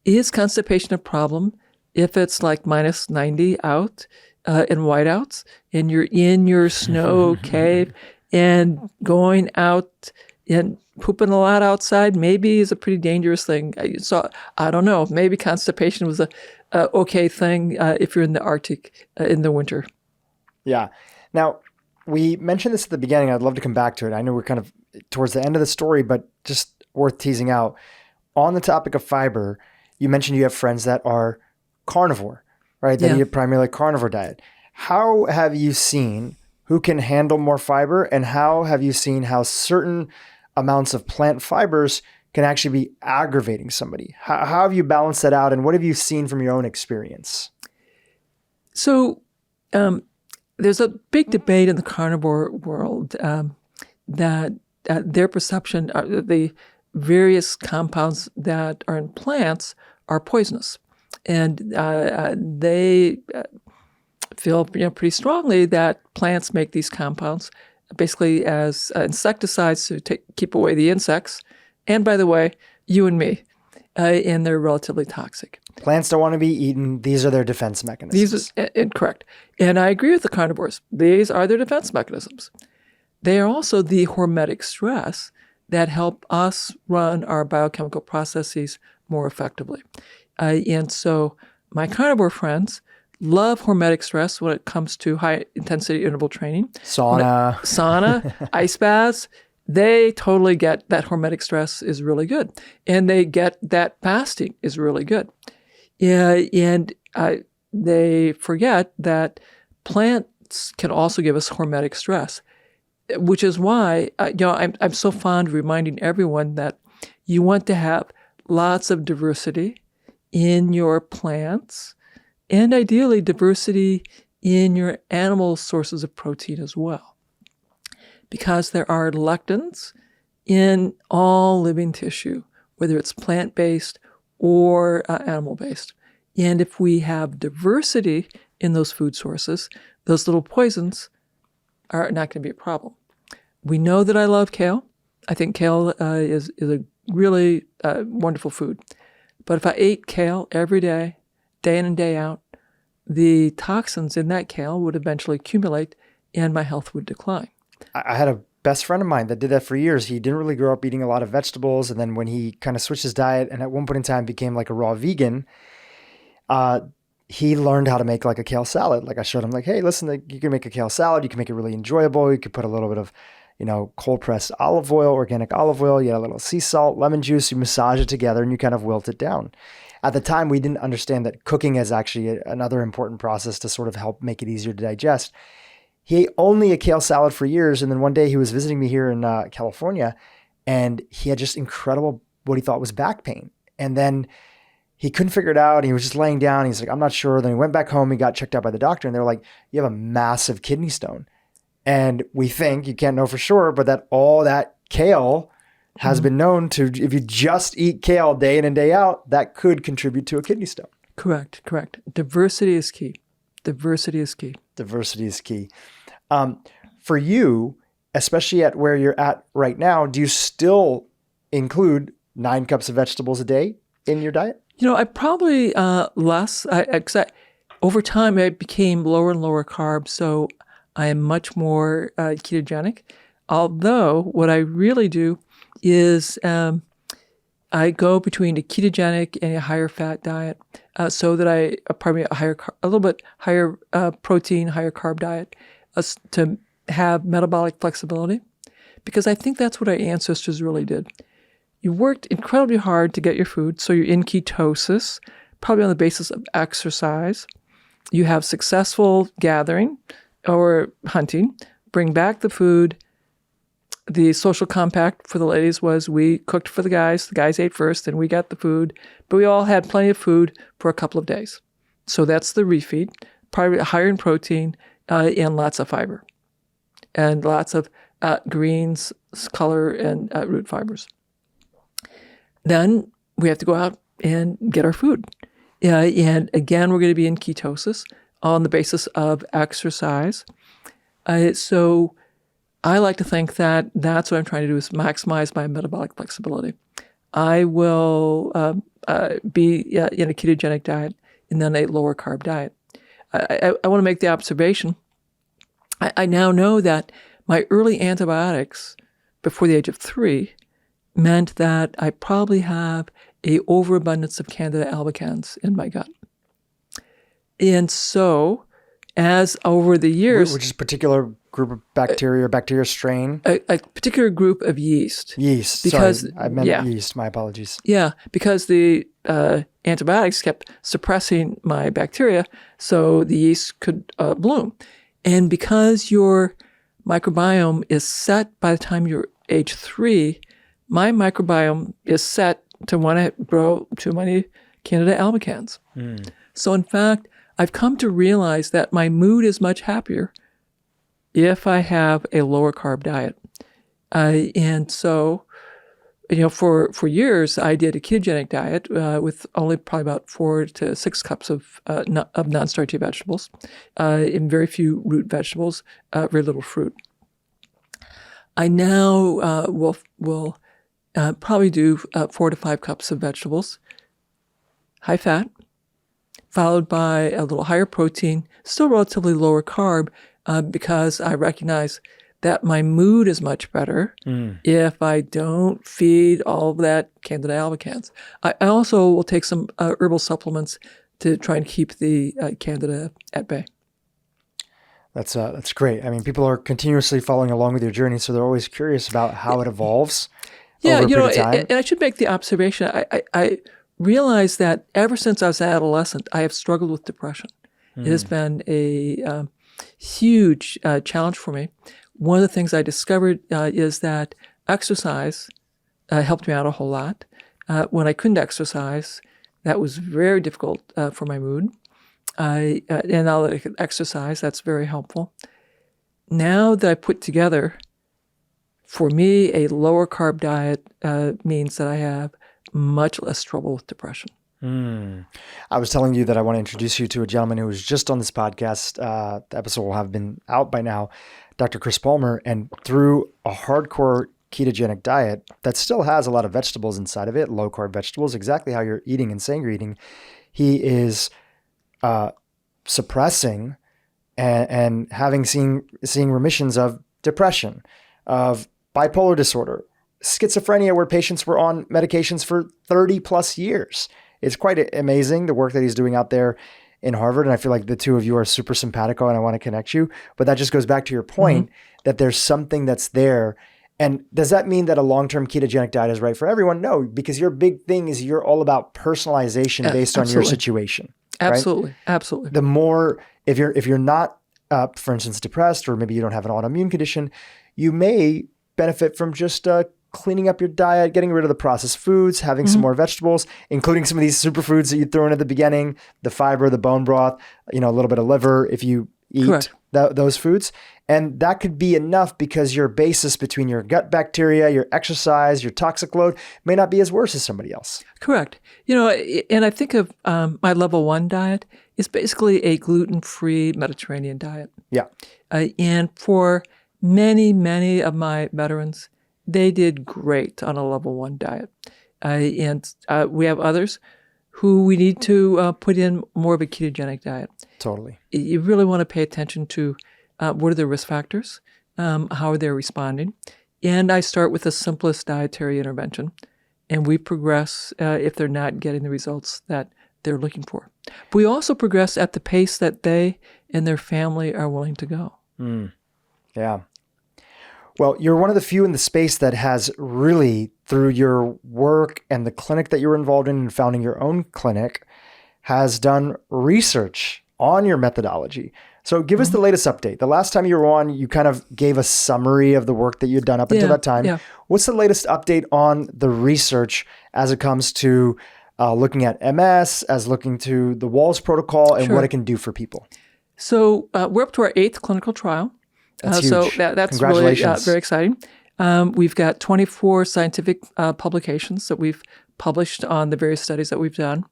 is constipation a problem if it's like minus 90 out in whiteouts and you're in your snow cave and going out and pooping a lot outside maybe is a pretty dangerous thing. So I don't know. Maybe constipation was a okay thing if you're in the Arctic in the winter. Yeah. Now, we mentioned this at the beginning. I'd love to come back to it. I know we're kind of towards the end of the story, but just worth teasing out. On the topic of fiber, you mentioned you have friends that are carnivore, right? That eat a primarily carnivore diet. How have you seen who can handle more fiber, and how have you seen how certain amounts of plant fibers can actually be aggravating somebody? How have you balanced that out, and what have you seen from your own experience? So there's a big debate in the carnivore world that their perception, the various compounds that are in plants are poisonous. And they feel pretty strongly that plants make these compounds basically as insecticides to keep away the insects. And by the way, you and me, and they're relatively toxic. Plants don't want to be eaten. These are their defense mechanisms. These are incorrect. And I agree with the carnivores. These are their defense mechanisms. They are also the hormetic stress that help us run our biochemical processes more effectively. And so my carnivore friends love hormetic stress when it comes to high-intensity interval training. Sauna, ice baths. They totally get that hormetic stress is really good. And they get that fasting is really good. And they forget that plants can also give us hormetic stress, which is why I'm so fond of reminding everyone that you want to have lots of diversity in your plants, and ideally diversity in your animal sources of protein as well. Because there are lectins in all living tissue, whether it's plant-based or animal-based. And if we have diversity in those food sources, those little poisons are not going to be a problem. We know that I love kale. I think kale is a really wonderful food. But if I ate kale every day in and day out, the toxins in that kale would eventually accumulate and my health would decline. I had a best friend of mine that did that for years. He didn't really grow up eating a lot of vegetables. And then when he kind of switched his diet and at one point in time became like a raw vegan, he learned how to make like a kale salad. Like I showed him like, hey, listen, you can make a kale salad. You can make it really enjoyable. You could put a little bit of, cold pressed olive oil, organic olive oil. You add a little sea salt, lemon juice, you massage it together and you kind of wilt it down. At the time, we didn't understand that cooking is actually another important process to sort of help make it easier to digest. He ate only a kale salad for years. And then one day he was visiting me here in California and he had just incredible, what he thought was back pain. And then he couldn't figure it out. He was just laying down. He's like, I'm not sure. Then he went back home. He got checked out by the doctor and they're like, you have a massive kidney stone. And we think, you can't know for sure, but that all that kale has been known to, if you just eat kale day in and day out, that could contribute to a kidney stone. Correct. Diversity is key. Diversity is key. For you, especially at where you're at right now, do you still include 9 cups of vegetables a day in your diet? I probably less. Over time, I became lower and lower carb, so I am much more ketogenic. Although what I really do is I go between a ketogenic and a higher fat diet, so that a little bit higher protein, higher carb diet, to have metabolic flexibility, because I think that's what our ancestors really did. You worked incredibly hard to get your food, so you're in ketosis, probably on the basis of exercise. You have successful gathering or hunting, bring back the food. The social compact for the ladies was we cooked for the guys ate first, and we got the food, but we all had plenty of food for a couple of days. So that's the refeed, probably higher in protein and lots of fiber, and lots of greens, color, and root fibers. Then we have to go out and get our food. And again, we're going to be in ketosis on the basis of exercise. So I like to think that that's what I'm trying to do, is maximize my metabolic flexibility. I will be in a ketogenic diet and then a lower carb diet. I want to make the observation. I now know that my early antibiotics before the age of 3 meant that I probably have a overabundance of Candida albicans in my gut. And so, as over the years... Which is a particular group of bacteria or bacteria strain? A particular group of yeast. Yeast. Because, sorry, I meant yeast. My apologies. Yeah, because the antibiotics kept suppressing my bacteria, so the yeast could bloom. And because your microbiome is set by the time you're age 3, my microbiome is set to want to grow too many Candida albicans. So in fact, I've come to realize that my mood is much happier if I have a lower carb diet. And so, for years, I did a ketogenic diet with only probably about 4 to 6 cups of non-starchy vegetables, and very few root vegetables, very little fruit. I now will probably do 4 to 5 cups of vegetables, high fat, followed by a little higher protein, still relatively lower carb, because I recognize that my mood is much better if I don't feed all of that Candida albicans. I also will take some herbal supplements to try and keep the Candida at bay. That's great. I mean, people are continuously following along with your journey, so they're always curious about how it evolves over a period of time. And I should make the observation, I realized that ever since I was an adolescent, I have struggled with depression. It has been a huge challenge for me. One of the things I discovered is that exercise helped me out a whole lot. When I couldn't exercise, that was very difficult for my mood. And now that I can exercise, that's very helpful. Now that I put together, for me, a lower carb diet means that I have much less trouble with depression. I was telling you that I want to introduce you to a gentleman who was just on this podcast. The episode will have been out by now, Dr. Chris Palmer. And through a hardcore ketogenic diet that still has a lot of vegetables inside of it, low carb vegetables, exactly how you're eating and saying you're eating, he is suppressing and seeing remissions of depression, of bipolar disorder, schizophrenia, where patients were on medications for 30 plus years. It's quite amazing the work that he's doing out there in Harvard. And I feel like the two of you are super simpatico and I want to connect you. But that just goes back to your point that there's something that's there. And does that mean that a long-term ketogenic diet is right for everyone? No, because your big thing is you're all about personalization based on your situation. Absolutely. Right? Absolutely. The more, if you're not, for instance, depressed, or maybe you don't have an autoimmune condition, you may benefit from just cleaning up your diet, getting rid of the processed foods, having some more vegetables, including some of these superfoods that you threw in at the beginning, the fiber, the bone broth, a little bit of liver if you eat those foods. And that could be enough because your basis between your gut bacteria, your exercise, your toxic load may not be as worse as somebody else. Correct. And I think of my level 1 diet is basically a gluten-free Mediterranean diet. Yeah. And for many, many of my veterans, they did great on a level 1 diet. And we have others who we need to put in more of a ketogenic diet. Totally. You really want to pay attention to what are the risk factors, how are they responding. And I start with the simplest dietary intervention, and we progress if they're not getting the results that they're looking for. But we also progress at the pace that they and their family are willing to go. Yeah. Well, you're one of the few in the space that has really, through your work and the clinic that you were involved in and founding your own clinic, has done research on your methodology. So give us the latest update. The last time you were on, you kind of gave a summary of the work that you'd done up until that time. Yeah. What's the latest update on the research as it comes to looking at MS, as looking to the Wahls protocol and what it can do for people? So we're up to our 8th clinical trial. That's huge. So that's really very exciting. We've got 24 scientific publications that we've published on the various studies that we've done.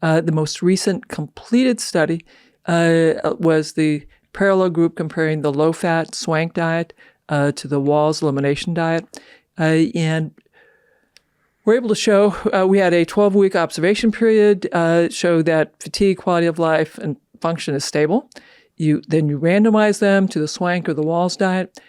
The most recent completed study was the parallel group comparing the low-fat swank diet to the Wahls elimination diet. And we're able to show, we had a 12-week observation period, show that fatigue, quality of life, and function is stable. Then you randomize them to the Swank or the Wahls diet.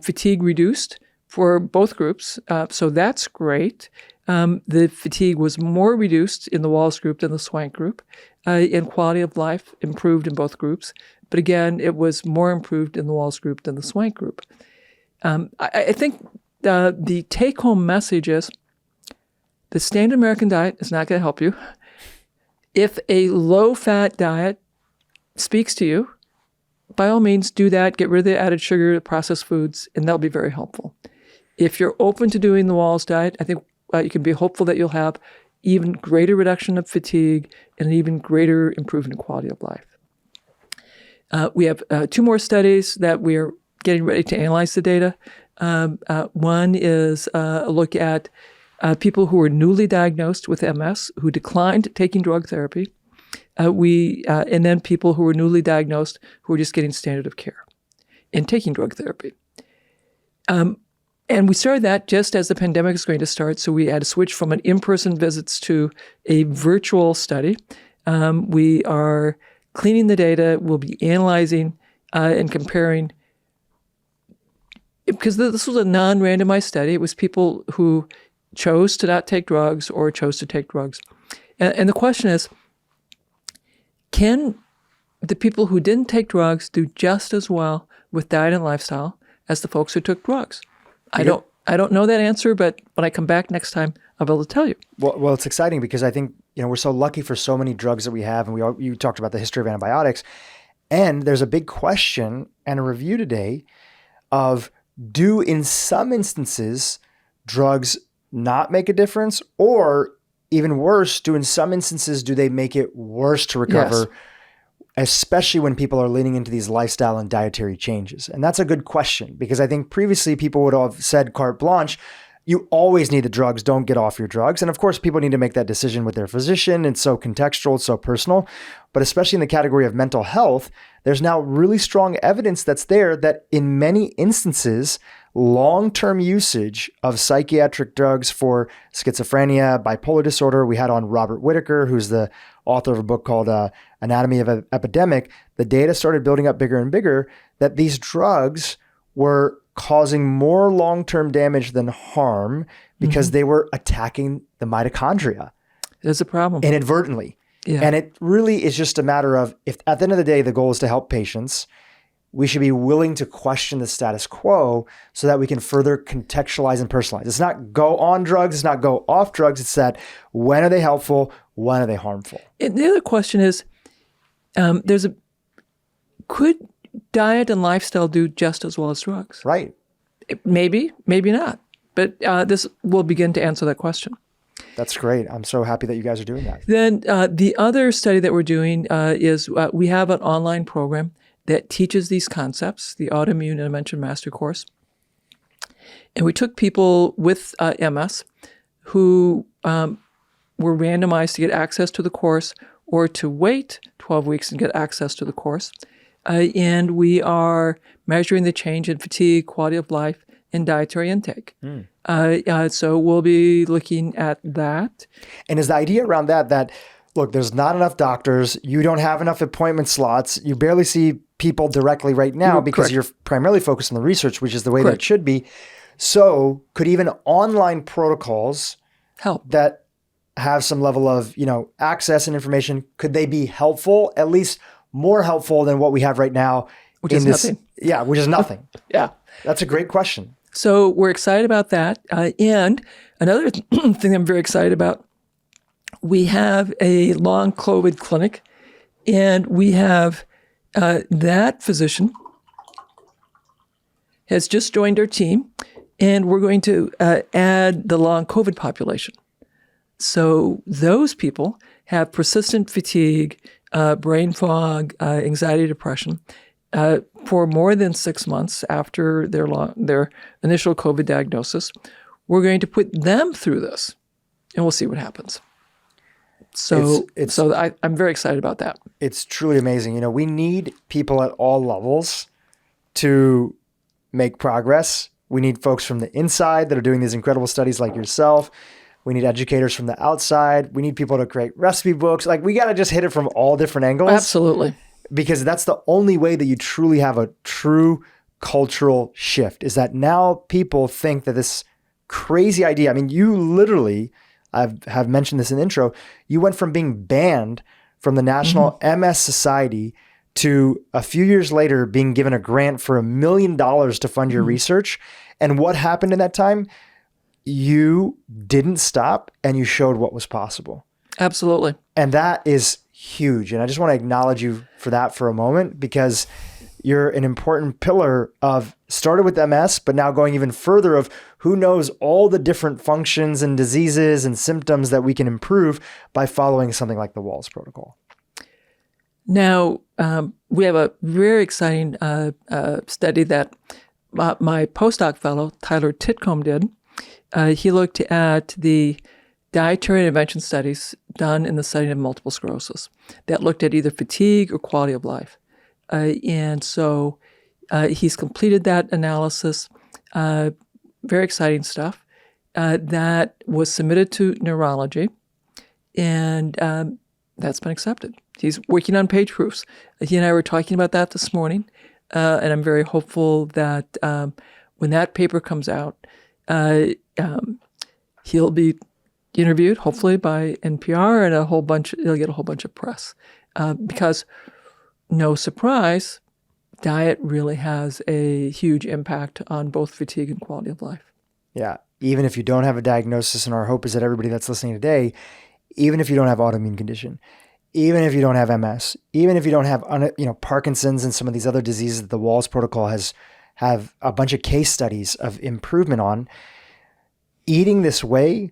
Fatigue reduced for both groups, so that's great. The fatigue was more reduced in the Wahls group than the Swank group, and quality of life improved in both groups. But again, it was more improved in the Wahls group than the Swank group. I think the take-home message is the standard American diet is not going to help you. If a low-fat diet speaks to you, by all means, do that. Get rid of the added sugar, the processed foods, and that'll be very helpful. If you're open to doing the Wahls diet, I think you can be hopeful that you'll have even greater reduction of fatigue and an even greater improvement in quality of life. We have 2 more studies that we are getting ready to analyze the data. One is a look at people who were newly diagnosed with MS who declined taking drug therapy. And then people who were newly diagnosed who were just getting standard of care and taking drug therapy. And we started that just as the pandemic is going to start, so we had to switch from an in-person visits to a virtual study. We are cleaning the data. We'll be analyzing and comparing, because this was a non-randomized study. It was people who chose to not take drugs or chose to take drugs. And the question is, can the people who didn't take drugs do just as well with diet and lifestyle as the folks who took drugs? I don't know that answer, but when I come back next time, I'll be able to tell you. Well, it's exciting because I think, we're so lucky for so many drugs that we have, and you talked about the history of antibiotics, and there's a big question and a review today of, do in some instances drugs not make a difference, or even worse, do in some instances, do they make it worse to recover? Yes. Especially when people are leaning into these lifestyle and dietary changes. And that's a good question, because I think previously people would have said carte blanche, you always need the drugs, don't get off your drugs. And of course, people need to make that decision with their physician. It's so contextual, it's so personal. But especially in the category of mental health, there's now really strong evidence that's there that in many instances, long-term usage of psychiatric drugs for schizophrenia, bipolar disorder. We had on Robert Whitaker, who's the author of a book called Anatomy of an Epidemic. The data started building up bigger and bigger that these drugs were causing more long-term damage than harm because they were attacking the mitochondria. There's a problem. Inadvertently. Yeah. And it really is just a matter of, if at the end of the day, the goal is to help patients, we should be willing to question the status quo so that we can further contextualize and personalize. It's not go on drugs, it's not go off drugs. It's that, when are they helpful? When are they harmful? And the other question is, could diet and lifestyle do just as well as drugs? Right. Maybe, maybe not. But this will begin to answer that question. That's great. I'm so happy that you guys are doing that. Then the other study that we're doing is we have an online program that teaches these concepts, the Autoimmune Intervention Master Course. And we took people with MS who were randomized to get access to the course or to wait 12 weeks and get access to the course. And we are measuring the change in fatigue, quality of life, and dietary intake. So we'll be looking at that. And is the idea around that, look, there's not enough doctors, you don't have enough appointment slots, you barely see people directly right now because you're primarily focused on the research, which is the way that it should be. So could even online protocols help that have some level of, access and information, could they be helpful, at least more helpful than what we have right now? Which is nothing. Yeah, which is nothing. Yeah. That's a great question. So we're excited about that. And another thing I'm very excited about, we have a long COVID clinic, and we have that physician has just joined our team, and we're going to add the long COVID population. So those people have persistent fatigue, brain fog, anxiety, depression for more than 6 months after their initial COVID diagnosis. We're going to put them through this, and we'll see what happens. So I'm very excited about that. It's truly amazing. We need people at all levels to make progress. We need folks from the inside that are doing these incredible studies like yourself. We need educators from the outside. We need people to create recipe books. Like we got to just hit it from all different angles. Absolutely. Because that's the only way that you truly have a true cultural shift, is that now people think that this crazy idea, I mean, you literally, have mentioned this in the intro, you went from being banned from the National MS Society to a few years later being given a grant for $1 million to fund your research. And what happened in that time? You didn't stop and you showed what was possible. Absolutely. And that is huge. And I just want to acknowledge you for that for a moment, because you're an important pillar of started with MS, but now going even further of who knows all the different functions and diseases and symptoms that we can improve by following something like the Wahls protocol. Now, we have a very exciting study that my postdoc fellow, Tyler Titcomb, did. He looked at the dietary intervention studies done in the setting of multiple sclerosis that looked at either fatigue or quality of life. And so he's completed that analysis. Very exciting stuff. That was submitted to neurology, and that's been accepted. He's working on page proofs. He and I were talking about that this morning, and I'm very hopeful that when that paper comes out, he'll be interviewed, hopefully by NPR, and he'll get a whole bunch of press. Because, no surprise, diet really has a huge impact on both fatigue and quality of life. Yeah. Even if you don't have a diagnosis, and our hope is that everybody that's listening today, even if you don't have autoimmune condition, even if you don't have MS, even if you don't have Parkinson's and some of these other diseases that the Wahls protocol have a bunch of case studies of improvement on, eating this way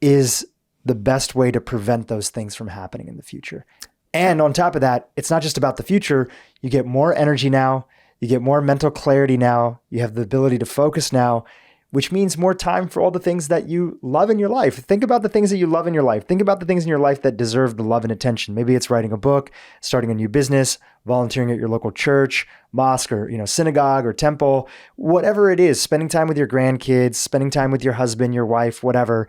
is the best way to prevent those things from happening in the future. And on top of that, it's not just about the future. You get more energy now. You get more mental clarity now. You have the ability to focus now, which means more time for all the things that you love in your life. Think about the things that you love in your life. Think about the things in your life that deserve the love and attention. Maybe it's writing a book, starting a new business, volunteering at your local church, mosque, or synagogue or temple, whatever it is, spending time with your grandkids, spending time with your husband, your wife, whatever.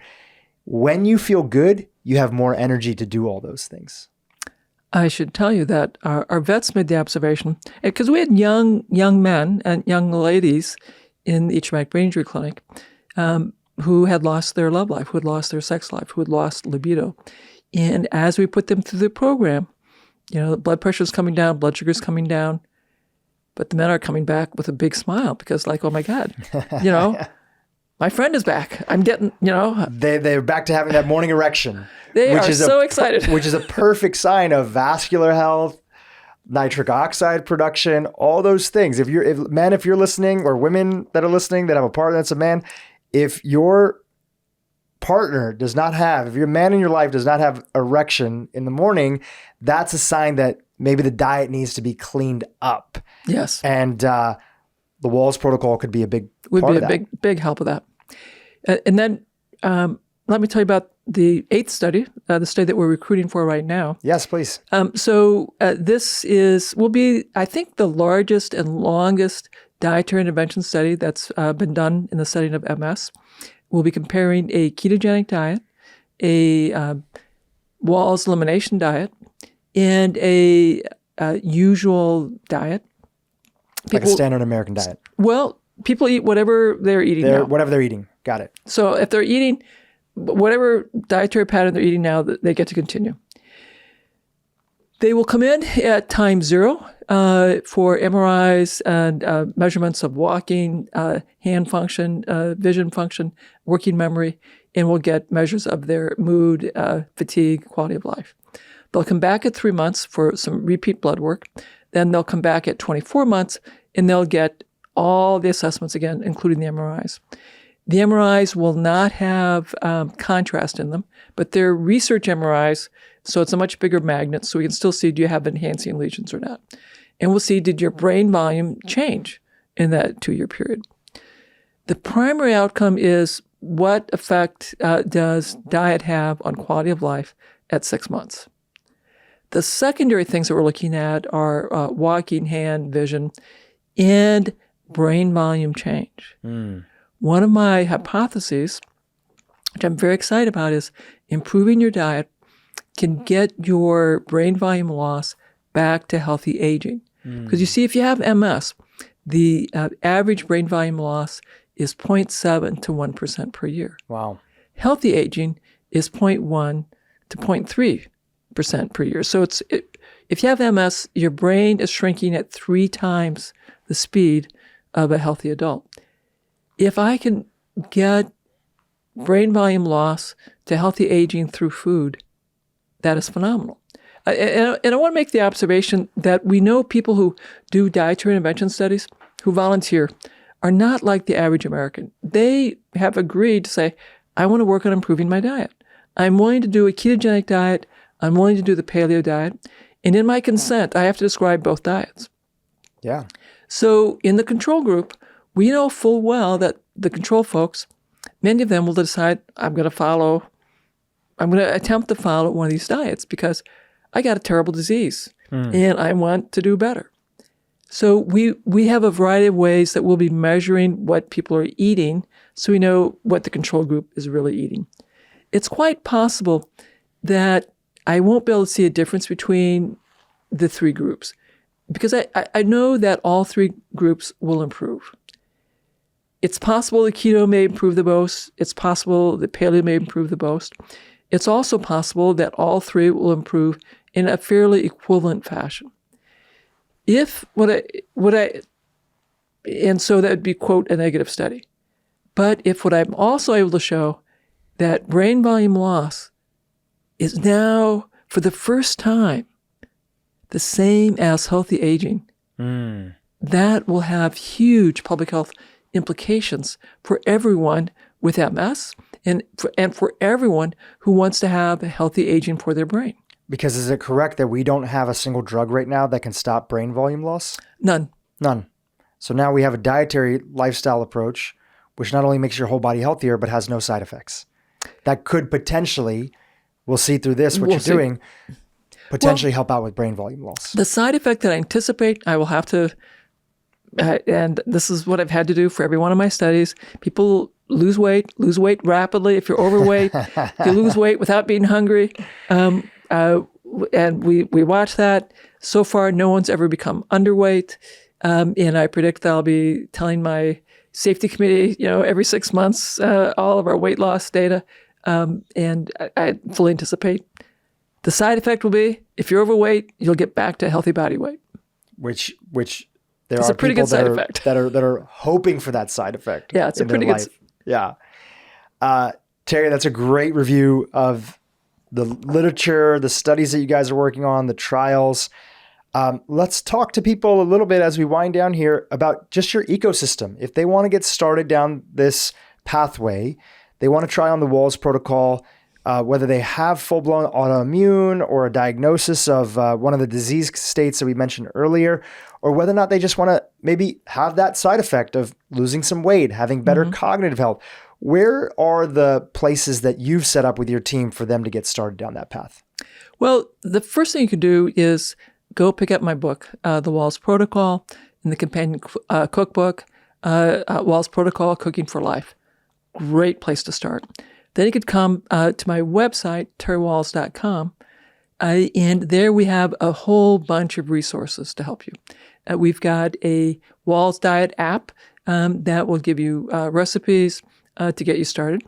When you feel good, you have more energy to do all those things. I should tell you that our vets made the observation, because we had young men and young ladies in the traumatic brain injury clinic who had lost their love life, who had lost their sex life, who had lost libido. And as we put them through the program, the blood pressure is coming down, blood sugar is coming down, but the men are coming back with a big smile because, like, oh my God, my friend is back. I'm getting, They're back to having that morning erection. They are so excited. Which is a perfect sign of vascular health, nitric oxide production, all those things. If you're listening, or women that are listening that have a partner that's a man, if your partner does not have, if your man in your life does not have erection in the morning, that's a sign that maybe the diet needs to be cleaned up. Yes. And the Wahls protocol could be a big part of that. big help with that. And then let me tell you about the 8th study, the study that we're recruiting for right now. Yes, please. So this will be, I think, the largest and longest dietary intervention study that's been done in the setting of MS. We'll be comparing a ketogenic diet, a Wahls elimination diet, and a usual diet. Like a standard American diet. Well, people eat whatever they're eating now. Whatever they're eating. Got it. So if they're eating whatever dietary pattern they're eating now, they get to continue. They will come in at time 0 for MRIs and measurements of walking, hand function, vision function, working memory, and we'll get measures of their mood, fatigue, quality of life. They'll come back at 3 months for some repeat blood work. Then they'll come back at 24 months, and they'll get all the assessments again, including the MRIs. The MRIs will not have contrast in them, but they're research MRIs, so it's a much bigger magnet, so we can still see, do you have enhancing lesions or not? And we'll see, did your brain volume change in that 2-year period? The primary outcome is, what effect does diet have on quality of life at 6 months? The secondary things that we're looking at are walking, hand, vision, and brain volume change. One of my hypotheses which I'm very excited about, is improving your diet can get your brain volume loss back to healthy aging. Because you see, if you have MS, the average brain volume loss is 0.7 to 1% per year. Wow. Healthy aging is 0.1 to 0.3% per year. So if you have MS, your brain is shrinking at 3 times the speed of a healthy adult. If I can get brain volume loss to healthy aging through food, that is phenomenal. And I want to make the observation that we know people who do dietary intervention studies, who volunteer, are not like the average American. They have agreed to say, I want to work on improving my diet. I'm willing to do a ketogenic diet. I'm willing to do the paleo diet. And in my consent, I have to describe both diets. Yeah. So in the control group, we know full well that the control folks, many of them will decide, I'm going to attempt to follow one of these diets because I got a terrible disease and I want to do better. So we have a variety of ways that we'll be measuring what people are eating so we know what the control group is really eating. It's quite possible that I won't be able to see a difference between the 3 groups because I know that all 3 groups will improve. It's possible the keto may improve the most. It's possible the paleo may improve the most. It's also possible that all 3 will improve in a fairly equivalent fashion. And so that would be, quote, a negative study. But if what I'm also able to show that brain volume loss is now, for the first time, the same as healthy aging, that will have huge public health implications for everyone with MS and for everyone who wants to have a healthy aging for their brain. Because is it correct that we don't have a single drug right now that can stop brain volume loss? None. So now we have a dietary lifestyle approach, which not only makes your whole body healthier, but has no side effects. That could potentially, we'll see through this, what you're doing, potentially help out with brain volume loss. The side effect that I anticipate, I will have to, and this is what I've had to do for every one of my studies, people lose weight rapidly. If you're overweight, if you lose weight without being hungry, and we watch that. So far, no one's ever become underweight. And I predict that I'll be telling my safety committee, every 6 months, all of our weight loss data. And I fully anticipate the side effect will be, if you're overweight, you'll get back to healthy body weight. Which there it's are a pretty people good side effect. that are hoping for that side effect. Yeah, it's a pretty good. Yeah. Terry, that's a great review of the literature, the studies that you guys are working on, the trials. Let's talk to people a little bit as we wind down here about just your ecosystem. If they want to get started down this pathway, they want to try on the Wahls protocol, whether they have full-blown autoimmune or a diagnosis of one of the disease states that we mentioned earlier, or whether or not they just want to maybe have that side effect of losing some weight, having better cognitive health. Where are the places that you've set up with your team for them to get started down that path? Well, the first thing you can do is go pick up my book, The Wahls Protocol, and the companion cookbook, Wahls Protocol, Cooking for Life. Great place to start. Then you could come to my website, terrywahls.com, and there we have a whole bunch of resources to help you. We've got a Wahls Diet app that will give you recipes to get you started.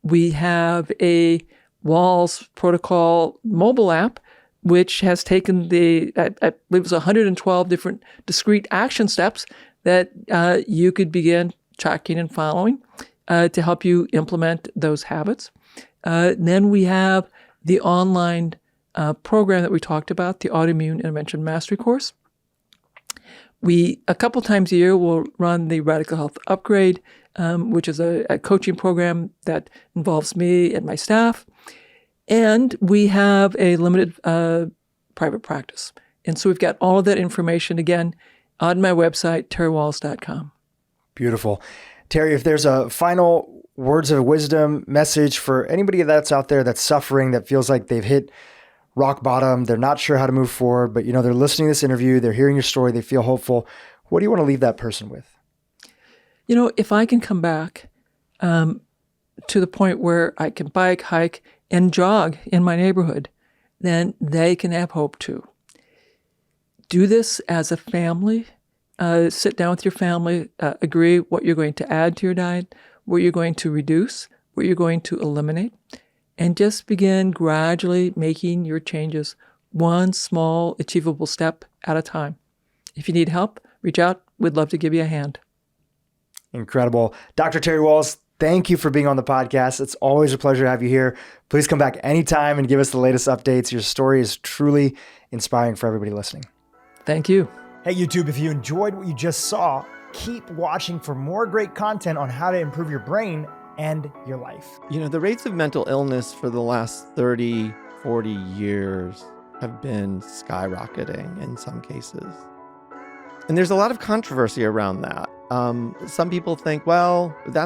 We have a Wahls Protocol mobile app, which has taken I believe it was 112 different discrete action steps that you could begin tracking and following to help you implement those habits. Then we have the online program that we talked about, the Autoimmune Intervention Mastery Course. We, a couple times a year, will run the Radical Health Upgrade, which is a coaching program that involves me and my staff. And we have a limited private practice. And so we've got all of that information, again, on my website, terrywahls.com. Beautiful. Terry, if there's a final words of wisdom message for anybody that's out there that's suffering, that feels like they've hit rock bottom, they're not sure how to move forward, but they're listening to this interview, they're hearing your story, they feel hopeful. What do you want to leave that person with? If I can come back, to the point where I can bike, hike, and jog in my neighborhood, then they can have hope too. Do this as a family. Sit down with your family, agree what you're going to add to your diet, what you're going to reduce, what you're going to eliminate, and just begin gradually making your changes one small, achievable step at a time. If you need help, reach out. We'd love to give you a hand. Incredible. Dr. Terry Wahls, thank you for being on the podcast. It's always a pleasure to have you here. Please come back anytime and give us the latest updates. Your story is truly inspiring for everybody listening. Thank you. Hey, YouTube, if you enjoyed what you just saw, keep watching for more great content on how to improve your brain and your life. You know, the rates of mental illness for the last 30, 40 years have been skyrocketing in some cases. And there's a lot of controversy around that. Some people think, well, that's